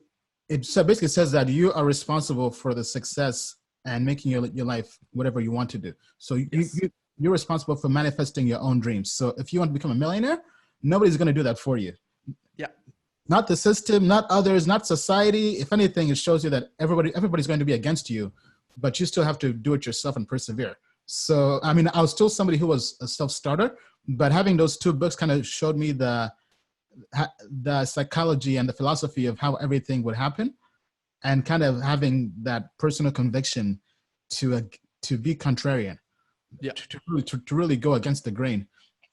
so basically says that you are responsible for the success and making your life whatever you want to do. So you're responsible for manifesting your own dreams. So if you want to become a millionaire, nobody's going to do that for you. Yeah. Not the system, not others, not society. If anything, it shows you that everybody's going to be against you, but you still have to do it yourself and persevere. So, I mean, I was still somebody who was a self-starter, but having those two books kind of showed me the psychology and the philosophy of how everything would happen, and kind of having that personal conviction to be contrarian. Yeah. To really go against the grain.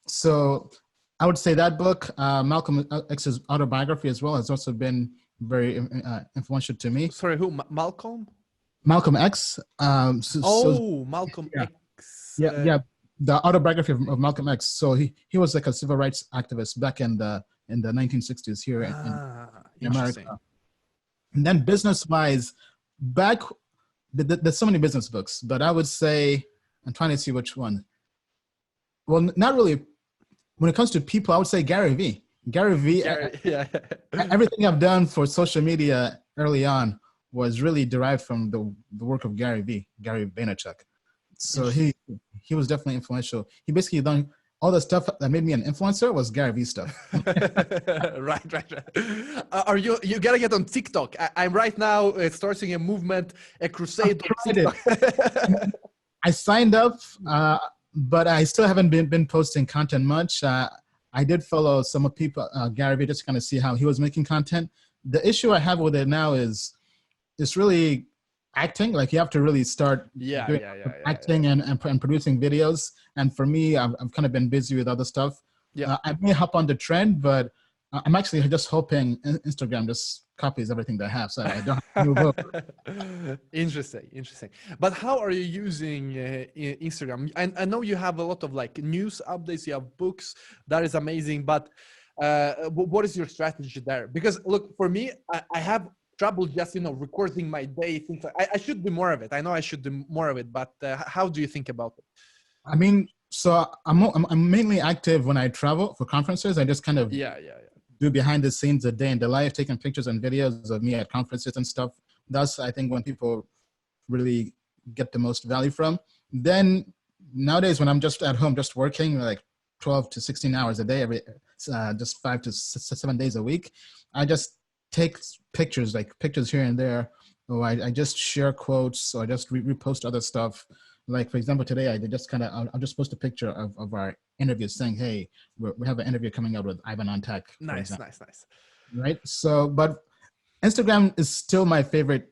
So I would say that book, Malcolm X's autobiography as well, has also been very influential to me. Sorry, who? Malcolm? Malcolm X. Malcolm X. Yeah, the autobiography of Malcolm X. So he was like a civil rights activist back in the 1960s here in America. And then business-wise, there's so many business books, but I would say, I'm trying to see which one. Well, not really. When it comes to people, I would say Gary Vee. Everything I've done for social media early on was really derived from the work of Gary Vaynerchuk. So he was definitely influential. He basically done all the stuff that made me an influencer was Gary Vee stuff. Right. You gotta get on TikTok. I'm right now starting a movement, a crusade on TikTok. I signed up, but I still haven't been posting content much. I did follow some of people, Gary Vee, just to kind of see how he was making content. The issue I have with it now is it's really acting. Like you have to really start acting and producing videos. And for me, I've kind of been busy with other stuff. Yeah. I may hop on the trend, but I'm actually just hoping Instagram just copies everything they have, so I don't have to move over. Interesting. But how are you using Instagram? I know you have a lot of like news updates, you have books, that is amazing, but what is your strategy there? Because look, for me, I have trouble just, recording my day, things like, I should do more of it. I know I should do more of it, but how do you think about it? I mean, so I'm mainly active when I travel for conferences. I just kind of do behind the scenes, a day in the life, taking pictures and videos of me at conferences and stuff. That's, I think, when people really get the most value from. Then nowadays, when I'm just at home, just working like 12 to 16 hours a day, just 5 to 7 days a week, I just take pictures, like pictures here and there, or I just share quotes, or I just repost other stuff. Like, for example, today, I'll just post a picture of our interview saying, hey, we have an interview coming out with Ivan on Tech. Nice. Right? So, but Instagram is still my favorite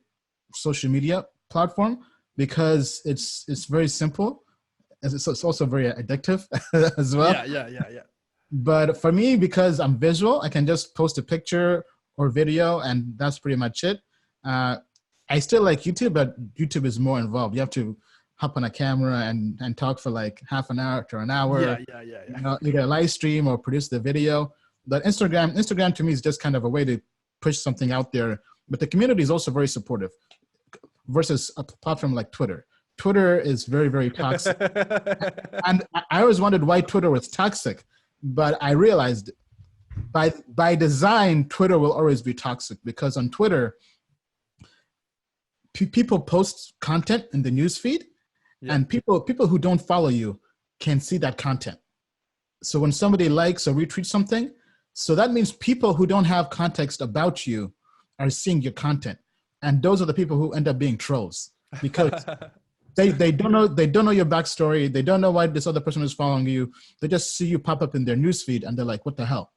social media platform because it's very simple. It's also very addictive as well. Yeah. But for me, because I'm visual, I can just post a picture or video, and that's pretty much it. I still like YouTube, but YouTube is more involved. You have to hop on a camera and talk for like half an hour to an hour. Yeah. Either a live stream or produce the video. But Instagram to me is just kind of a way to push something out there. But the community is also very supportive versus a platform like Twitter. Twitter is very, very toxic. And I always wondered why Twitter was toxic. But I realized by design, Twitter will always be toxic, because on Twitter, people post content in the newsfeed. Yeah. And people who don't follow you can see that content. So when somebody likes or retweets something, so that means people who don't have context about you are seeing your content. And those are the people who end up being trolls, because they don't know your backstory. They don't know why this other person is following you. They just see you pop up in their newsfeed and they're like, what the hell?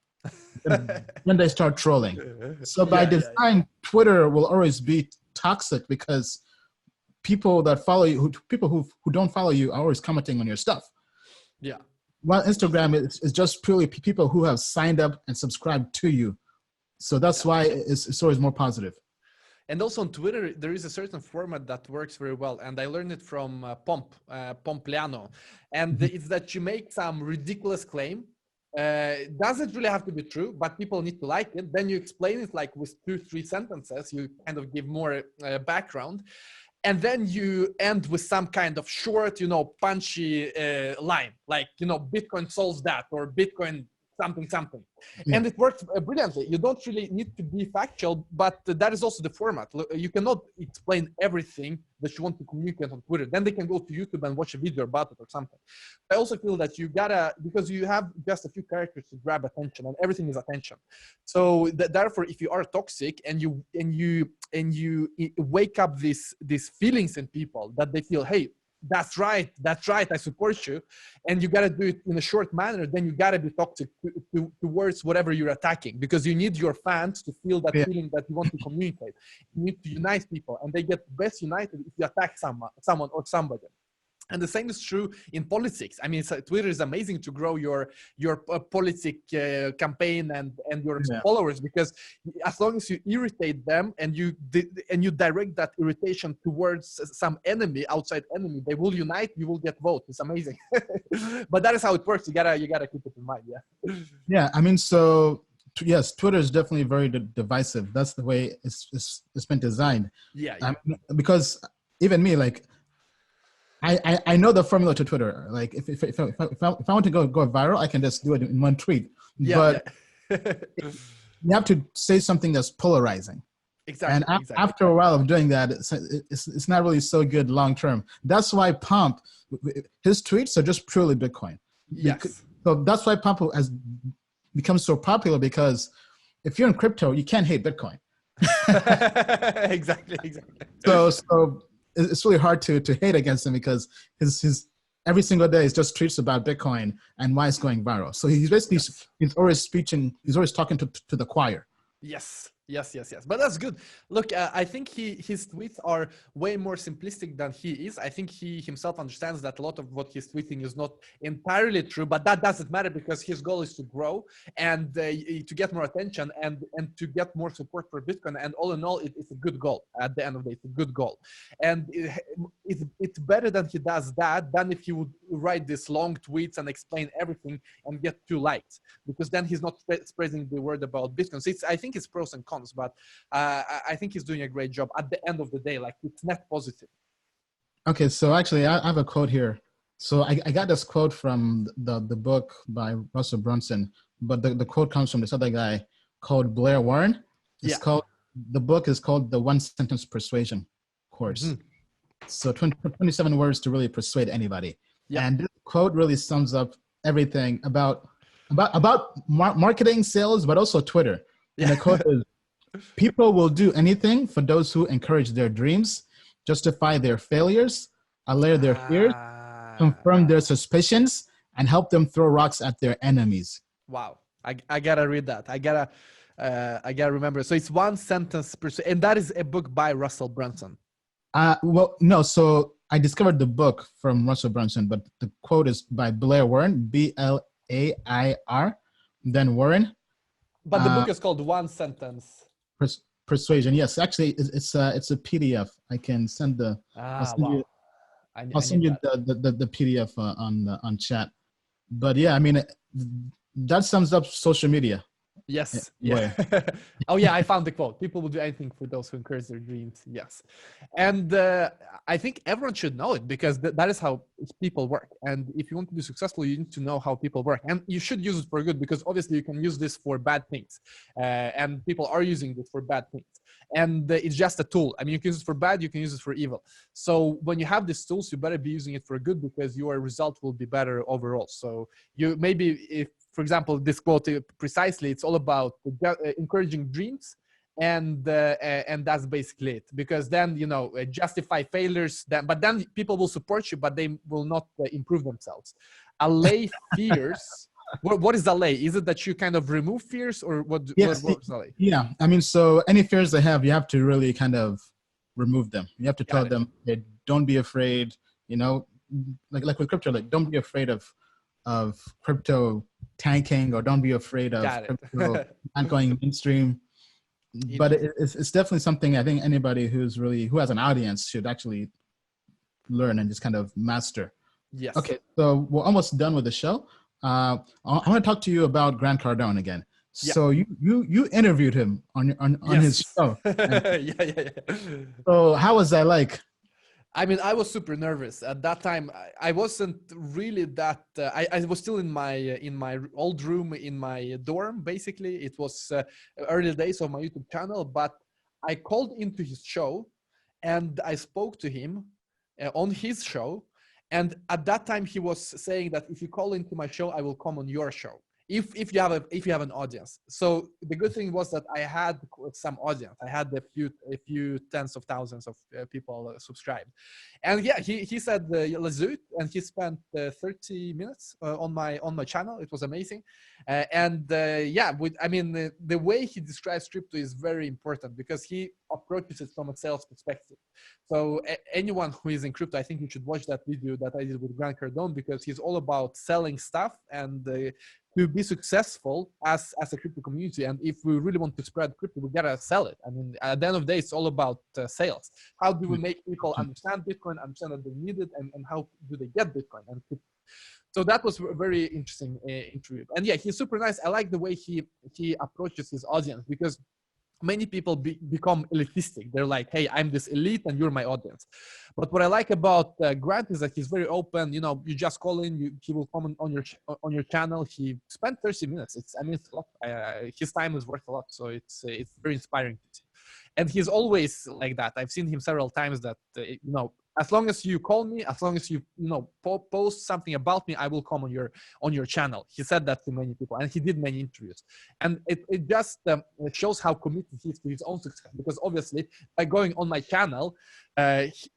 Then they start trolling. So by design, Twitter will always be toxic because people that follow you, people who don't follow you are always commenting on your stuff. Yeah. While Instagram is just purely people who have signed up and subscribed to you. So that's why it's always more positive. And also on Twitter, there is a certain format that works very well. And I learned it from Pompliano. And it's that you make some ridiculous claim. Doesn't really have to be true, but people need to like it. Then you explain it like with 2-3 sentences. You kind of give more background. And then you end with some kind of short, punchy line, like, Bitcoin solves that, or Bitcoin something. Yeah. And it works brilliantly. You don't really need to be factual, but that is also the format. You cannot explain everything that you want to communicate on Twitter. Then they can go to YouTube and watch a video about it or something. I also feel that you gotta, because you have just a few characters to grab attention, and everything is attention. So therefore, if you are toxic and you wake up these feelings in people that they feel, hey, that's right, I support you, and you got to do it in a short manner, then you got to be toxic towards whatever you're attacking, because you need your fans to feel that feeling that you want to communicate. You need to unite people, and they get best united if you attack someone or somebody. And the same is true in politics. I mean, Twitter is amazing to grow your politic campaign and your followers, because as long as you irritate them and you direct that irritation towards some enemy, outside enemy, they will unite. You will get votes. It's amazing. But that is how it works. You gotta keep it in mind. Yeah. Yeah. I mean, so yes, Twitter is definitely very divisive. That's the way it's been designed. Yeah. Because even me, like, I know the formula to Twitter. Like if I want to go viral, I can just do it in one tweet. But you have to say something that's polarizing. Exactly. And after a while of doing that, it's not really so good long term. That's why Pomp, his tweets are just purely Bitcoin. Yes. So that's why Pomp has become so popular, because if you're in crypto, you can't hate Bitcoin. Exactly. So it's really hard to hate against him, because his every single day is just tweets about Bitcoin and why it's going viral. So he's basically he's always talking to the choir. Yes. But that's good. Look, I think his tweets are way more simplistic than he is. I think he himself understands that a lot of what he's tweeting is not entirely true, but that doesn't matter, because his goal is to grow and to get more attention and to get more support for Bitcoin. And all in all, it's a good goal. At the end of the day, it's a good goal. And it's better that he does that than if he would write these long tweets and explain everything and get 2 likes, because then he's not spreading the word about Bitcoin. So I think it's pros and cons. But I think he's doing a great job at the end of the day. Like, it's net positive. Okay, so actually I have a quote here. So I got this quote from the book by Russell Brunson, but the quote comes from this other guy called Blair Warren. The book is called The One Sentence Persuasion Course. Mm-hmm. So 27 words to really persuade anybody. Yeah. And this quote really sums up everything about marketing, sales, but also Twitter. And the quote is, "People will do anything for those who encourage their dreams, justify their failures, allay their fears, confirm their suspicions, and help them throw rocks at their enemies." Wow. I gotta read that. I gotta remember. So it's one sentence per, and that is a book by Russell Brunson. Well, no. So I discovered the book from Russell Brunson, but the quote is by Blair Warren, Blair, then Warren. But the book is called One Sentence Persuasion. Yes, actually, it's a PDF. I can send the. I'll send you the PDF on chat. But yeah, I mean, that sums up social media. Yes. Yeah. Oh yeah, I found the quote. People will do anything for those who encourage their dreams. Yes. And I think everyone should know it, because that is how people work. And if you want to be successful, you need to know how people work. And you should use it for good, because obviously you can use this for bad things. And people are using this for bad things. And it's just a tool. I mean, you can use it for bad, you can use it for evil. So when you have these tools, you better be using it for good, because your result will be better overall. So you maybe, if, for example, this quote precisely, it's all about encouraging dreams and that's basically it. Because then, you know, justify failures, but then people will support you, but they will not improve themselves. Allay fears. What is allay? Is it that you kind of remove fears, or Yes. what's allay? Yeah. I mean, so any fears they have, you have to really kind of remove them. You have to tell them, hey, don't be afraid, you know, like with crypto, like don't be afraid of crypto tanking, or don't be afraid of crypto not going mainstream. But it's definitely something I think anybody who has an audience should actually learn and just kind of master. Yes. Okay, so we're almost done with the show. I want to talk to you about Grant Cardone again. So you interviewed him on his show. Yeah. So how was that like? I mean, I was super nervous at that time. I wasn't really that. I was still in my old room in my dorm. Basically, it was early days of my YouTube channel. But I called into his show, and I spoke to him on his show. And at that time, he was saying that if you call into my show, I will come on your show. If you have an audience. So the good thing was that I had some audience. I had a few tens of thousands of people subscribed, and yeah, he said let's do it, and he spent 30 minutes on my channel. It was amazing, the way he describes crypto is very important because he approaches it from a sales perspective. So anyone who is in crypto, I think you should watch that video that I did with Grant Cardone, because he's all about selling stuff and to be successful as a crypto community. And if we really want to spread crypto, we gotta sell it. I mean, at the end of the day, it's all about sales. How do we make people understand Bitcoin, understand that they need it, and how do they get Bitcoin? And so that was a very interesting interview. And yeah, he's super nice. I like the way he approaches his audience, because many people become elitistic. They're like, hey, I'm this elite and you're my audience. But what I like about Grant is that he's very open. You know, you just call in, he will comment on your channel. He spent 30 minutes. It's a lot. His time is worth a lot. So it's very inspiring to see. And he's always like that. I've seen him several times that, as long as you call me, as long as you post something about me, I will come on your channel. He said that to many people, and he did many interviews. And it just shows how committed he is to his own success. Because obviously, by going on my channel,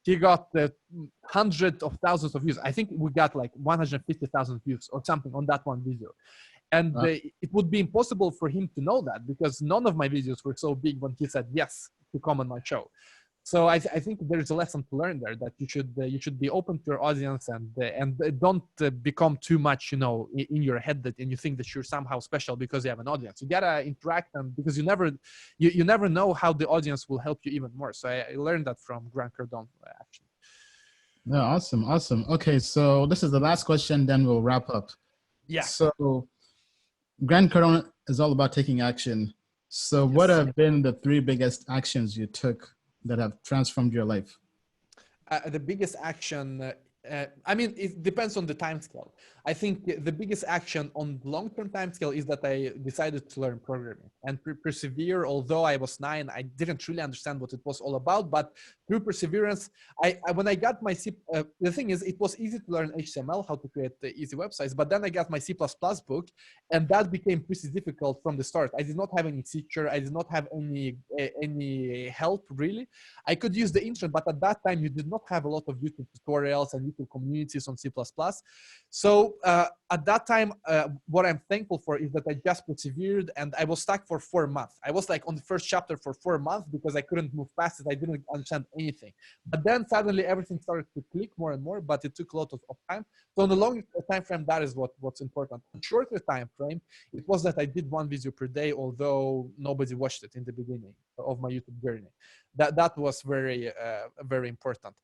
he got hundreds of thousands of views. I think we got like 150,000 views or something on that one video. And it would be impossible for him to know that, because none of my videos were so big when he said yes to come on my show. So I think there's a lesson to learn there, that you should be open to your audience and don't become too much, in your head and you think that you're somehow special because you have an audience. You gotta interact, and because you never know how the audience will help you even more. So I learned that from Grant Cardone actually. No, awesome. Okay, so this is the last question, then we'll wrap up. Yeah. So Grant Cardone is all about taking action. So what have been the 3 biggest actions you took that have transformed your life? The biggest action, it depends on the time scale. I think the biggest action on long-term time scale is that I decided to learn programming and persevere. Although I was 9, I didn't really understand what it was all about, but through perseverance, when I got my the thing is, it was easy to learn HTML, how to create easy websites, but then I got my C++ book, and that became pretty difficult from the start. I did not have any teacher. I did not have any help, really. I could use the internet, but at that time, you did not have a lot of YouTube tutorials and YouTube communities on C++. So at that time, what I'm thankful for is that I just persevered, and I was stuck for 4 months. I was like on the first chapter for 4 months because I couldn't move past it. I didn't understand anything. But then suddenly everything started to click more and more, but it took a lot of time. So on the long time frame, that is what's important. On shorter time frame, it was that I did 1 video per day, although nobody watched it in the beginning of my YouTube journey. That was very very important.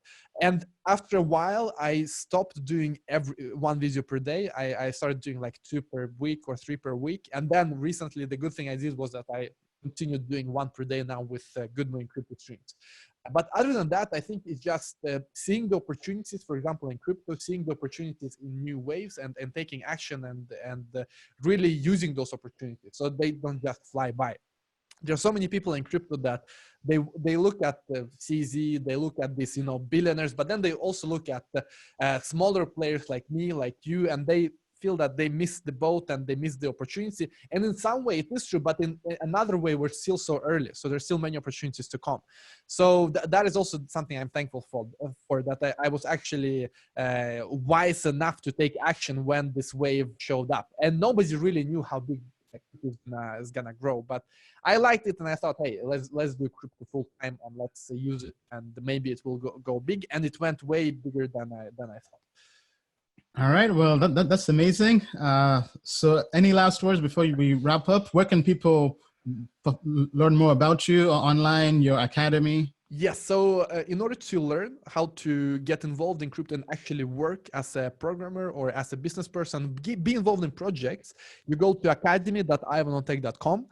And after a while, I stopped doing 1 video per day. I started doing like 2 per week or 3 per week. And then recently, the good thing I did was that I continued doing 1 per day now with Good Morning Crypto streams. But other than that, I think it's just seeing the opportunities, for example, in crypto, seeing the opportunities in new waves and taking action and really using those opportunities so they don't just fly by. There are so many people in crypto that they look at the CZ, they look at these, billionaires, but then they also look at smaller players like me, like you, and they feel that they missed the boat and they missed the opportunity. And in some way it is true, but in another way, we're still so early. So there's still many opportunities to come. So that is also something I'm thankful for that I was actually wise enough to take action when this wave showed up. And nobody really knew how big is gonna grow, but I liked it and I thought, hey, let's do crypto full time and let's use it, and maybe it will go big. And it went way bigger than I thought. All right, well, that's amazing. So any last words before we wrap up? Where can people learn more about you online, your academy? Yes, so in order to learn how to get involved in crypto and actually work as a programmer or as a business person, be involved in projects, you go to academy.ivanontech.com.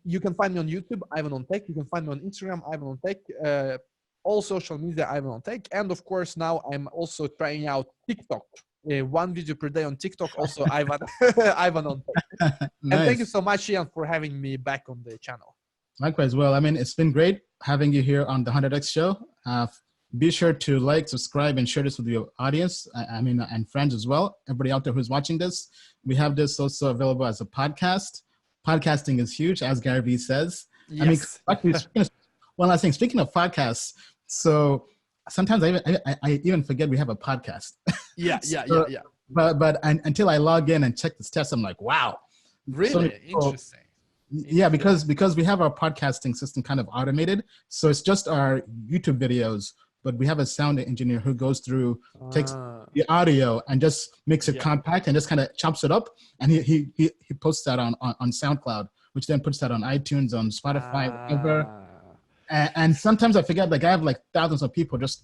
You can find me on YouTube, Ivan on Tech. You can find me on Instagram, Ivan on Tech. All social media, Ivan on Tech. And of course, now I'm also trying out TikTok. One video per day on TikTok, also Ivan, Ivan on Tech. Nice. And thank you so much, Ian, for having me back on the channel. Likewise. Well, I mean, it's been great having you here on the 100X show. Be sure to like, subscribe, and share this with your audience. And friends as well. Everybody out there who's watching this. We have this also available as a podcast. Podcasting is huge, as Gary Vee says. Yes. I mean, one last thing. Speaking of podcasts, so sometimes I even forget we have a podcast. Yeah. But until I log in and check the stats, I'm like, wow. Really interesting. Yeah, because we have our podcasting system kind of automated. So it's just our YouTube videos, but we have a sound engineer who goes through, takes the audio and just makes it compact and just kind of chops it up. And he posts that on SoundCloud, which then puts that on iTunes, on Spotify, whatever. And sometimes I forget, like I have like thousands of people just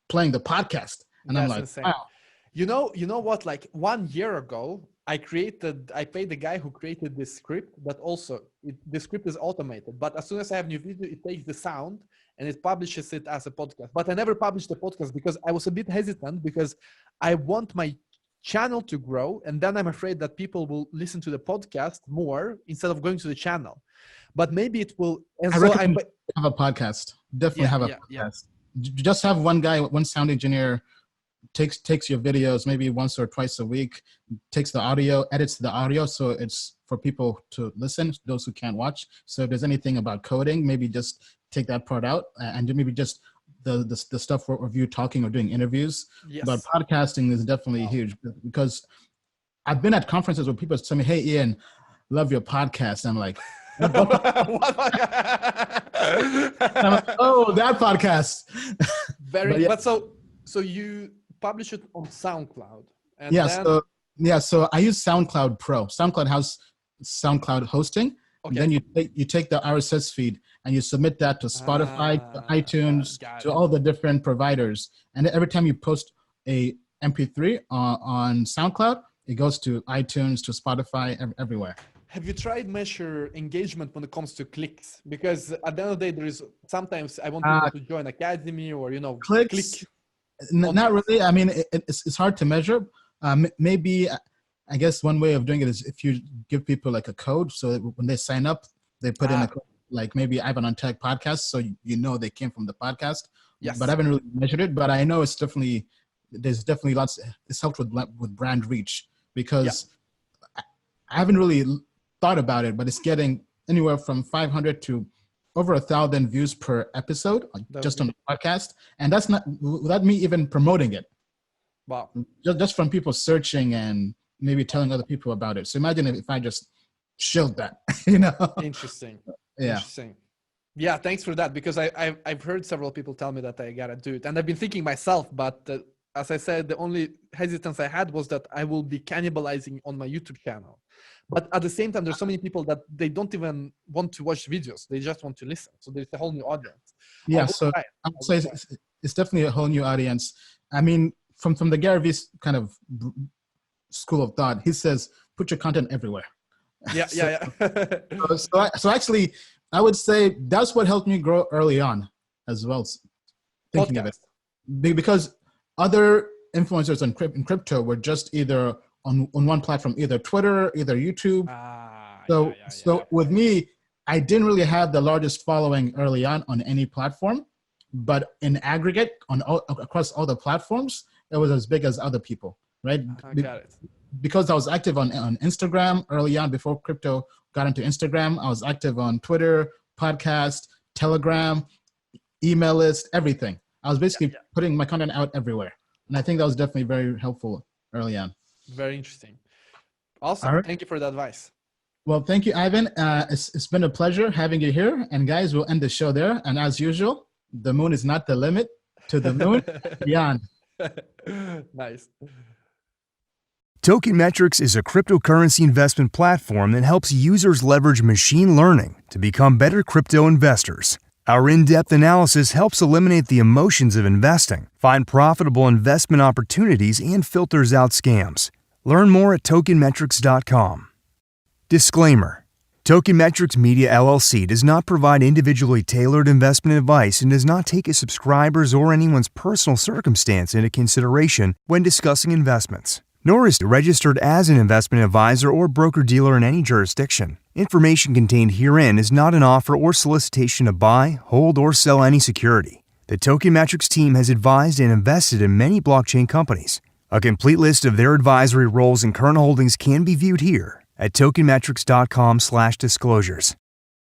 playing the podcast. And I'm like, insane. Wow. You know what, like 1 year ago, I paid the guy who created this script, but also the script is automated. But as soon as I have new video, it takes the sound and it publishes it as a podcast. But I never published the podcast because I was a bit hesitant, because I want my channel to grow. And then I'm afraid that people will listen to the podcast more instead of going to the channel. But maybe it will. And have a podcast. Definitely have a podcast. Yeah. Just have one guy, one sound engineer, takes your videos maybe once or twice a week, takes the audio, edits the audio so it's for people to listen, those who can't watch. So if there's anything about coding, maybe just take that part out, and maybe just the stuff of you talking or doing interviews. Yes. But podcasting is definitely huge, because I've been at conferences where people tell me, hey, Ian, love your podcast. I'm like, I'm like, oh, that podcast. But so you publish it on SoundCloud. And so I use SoundCloud Pro. SoundCloud has SoundCloud hosting. Okay. Then you take the RSS feed and you submit that to Spotify, to iTunes, to all the different providers. And every time you post a MP3 on SoundCloud, it goes to iTunes, to Spotify, everywhere. Have you tried measure engagement when it comes to clicks? Because at the end of the day, there is sometimes I want people to join Academy or, clicks. Not really. I mean, it's hard to measure. Maybe, I guess one way of doing it is if you give people like a code, so that when they sign up, they put in a code, like maybe Ivan on Tech podcast, so they came from the podcast. Yes. But I haven't really measured it. But I know there's definitely lots. It's helped with brand reach, because I haven't really thought about it, but it's getting anywhere from 500 to over 1,000 views per episode just on the podcast. And that's not without me even promoting it. Wow. Just from people searching and maybe telling other people about it. So imagine if I just shilled that, Interesting. Yeah. Interesting. Yeah. Thanks for that. Because I've heard several people tell me that I got to do it. And I've been thinking myself, but as I said, the only hesitance I had was that I will be cannibalizing on my YouTube channel. But at the same time, there's so many people that they don't even want to watch videos. They just want to listen. So there's a whole new audience. Yeah, so I would say it's definitely a whole new audience. I mean, from the Gary Vee kind of school of thought, he says, put your content everywhere. Yeah. So actually, I would say that's what helped me grow early on as well, thinking of it. Because other influencers in crypto were just either on one platform, either Twitter, either YouTube. So with me, I didn't really have the largest following early on any platform, but in aggregate across all the platforms, it was as big as other people. right? I got it. Because I was active on Instagram early on before crypto got into Instagram. I was active on Twitter, podcast, Telegram, email list, everything. I was basically putting my content out everywhere. And I think that was definitely very helpful early on. Very interesting. Awesome. All right. Thank you for the advice. Well, thank you, Ivan. It's been a pleasure having you here. And guys, we'll end the show there. And as usual, the moon is not the limit. To the moon, beyond. Nice. Token Metrics is a cryptocurrency investment platform that helps users leverage machine learning to become better crypto investors. Our in-depth analysis helps eliminate the emotions of investing, find profitable investment opportunities, and filters out scams. Learn more at tokenmetrics.com. Disclaimer: Token Metrics Media LLC does not provide individually tailored investment advice and does not take a subscriber's or anyone's personal circumstance into consideration when discussing investments, nor is it registered as an investment advisor or broker-dealer in any jurisdiction. Information contained herein is not an offer or solicitation to buy, hold, or sell any security. The Token Metrics team has advised and invested in many blockchain companies. A complete list of their advisory roles and current holdings can be viewed here at tokenmetrics.com/disclosures.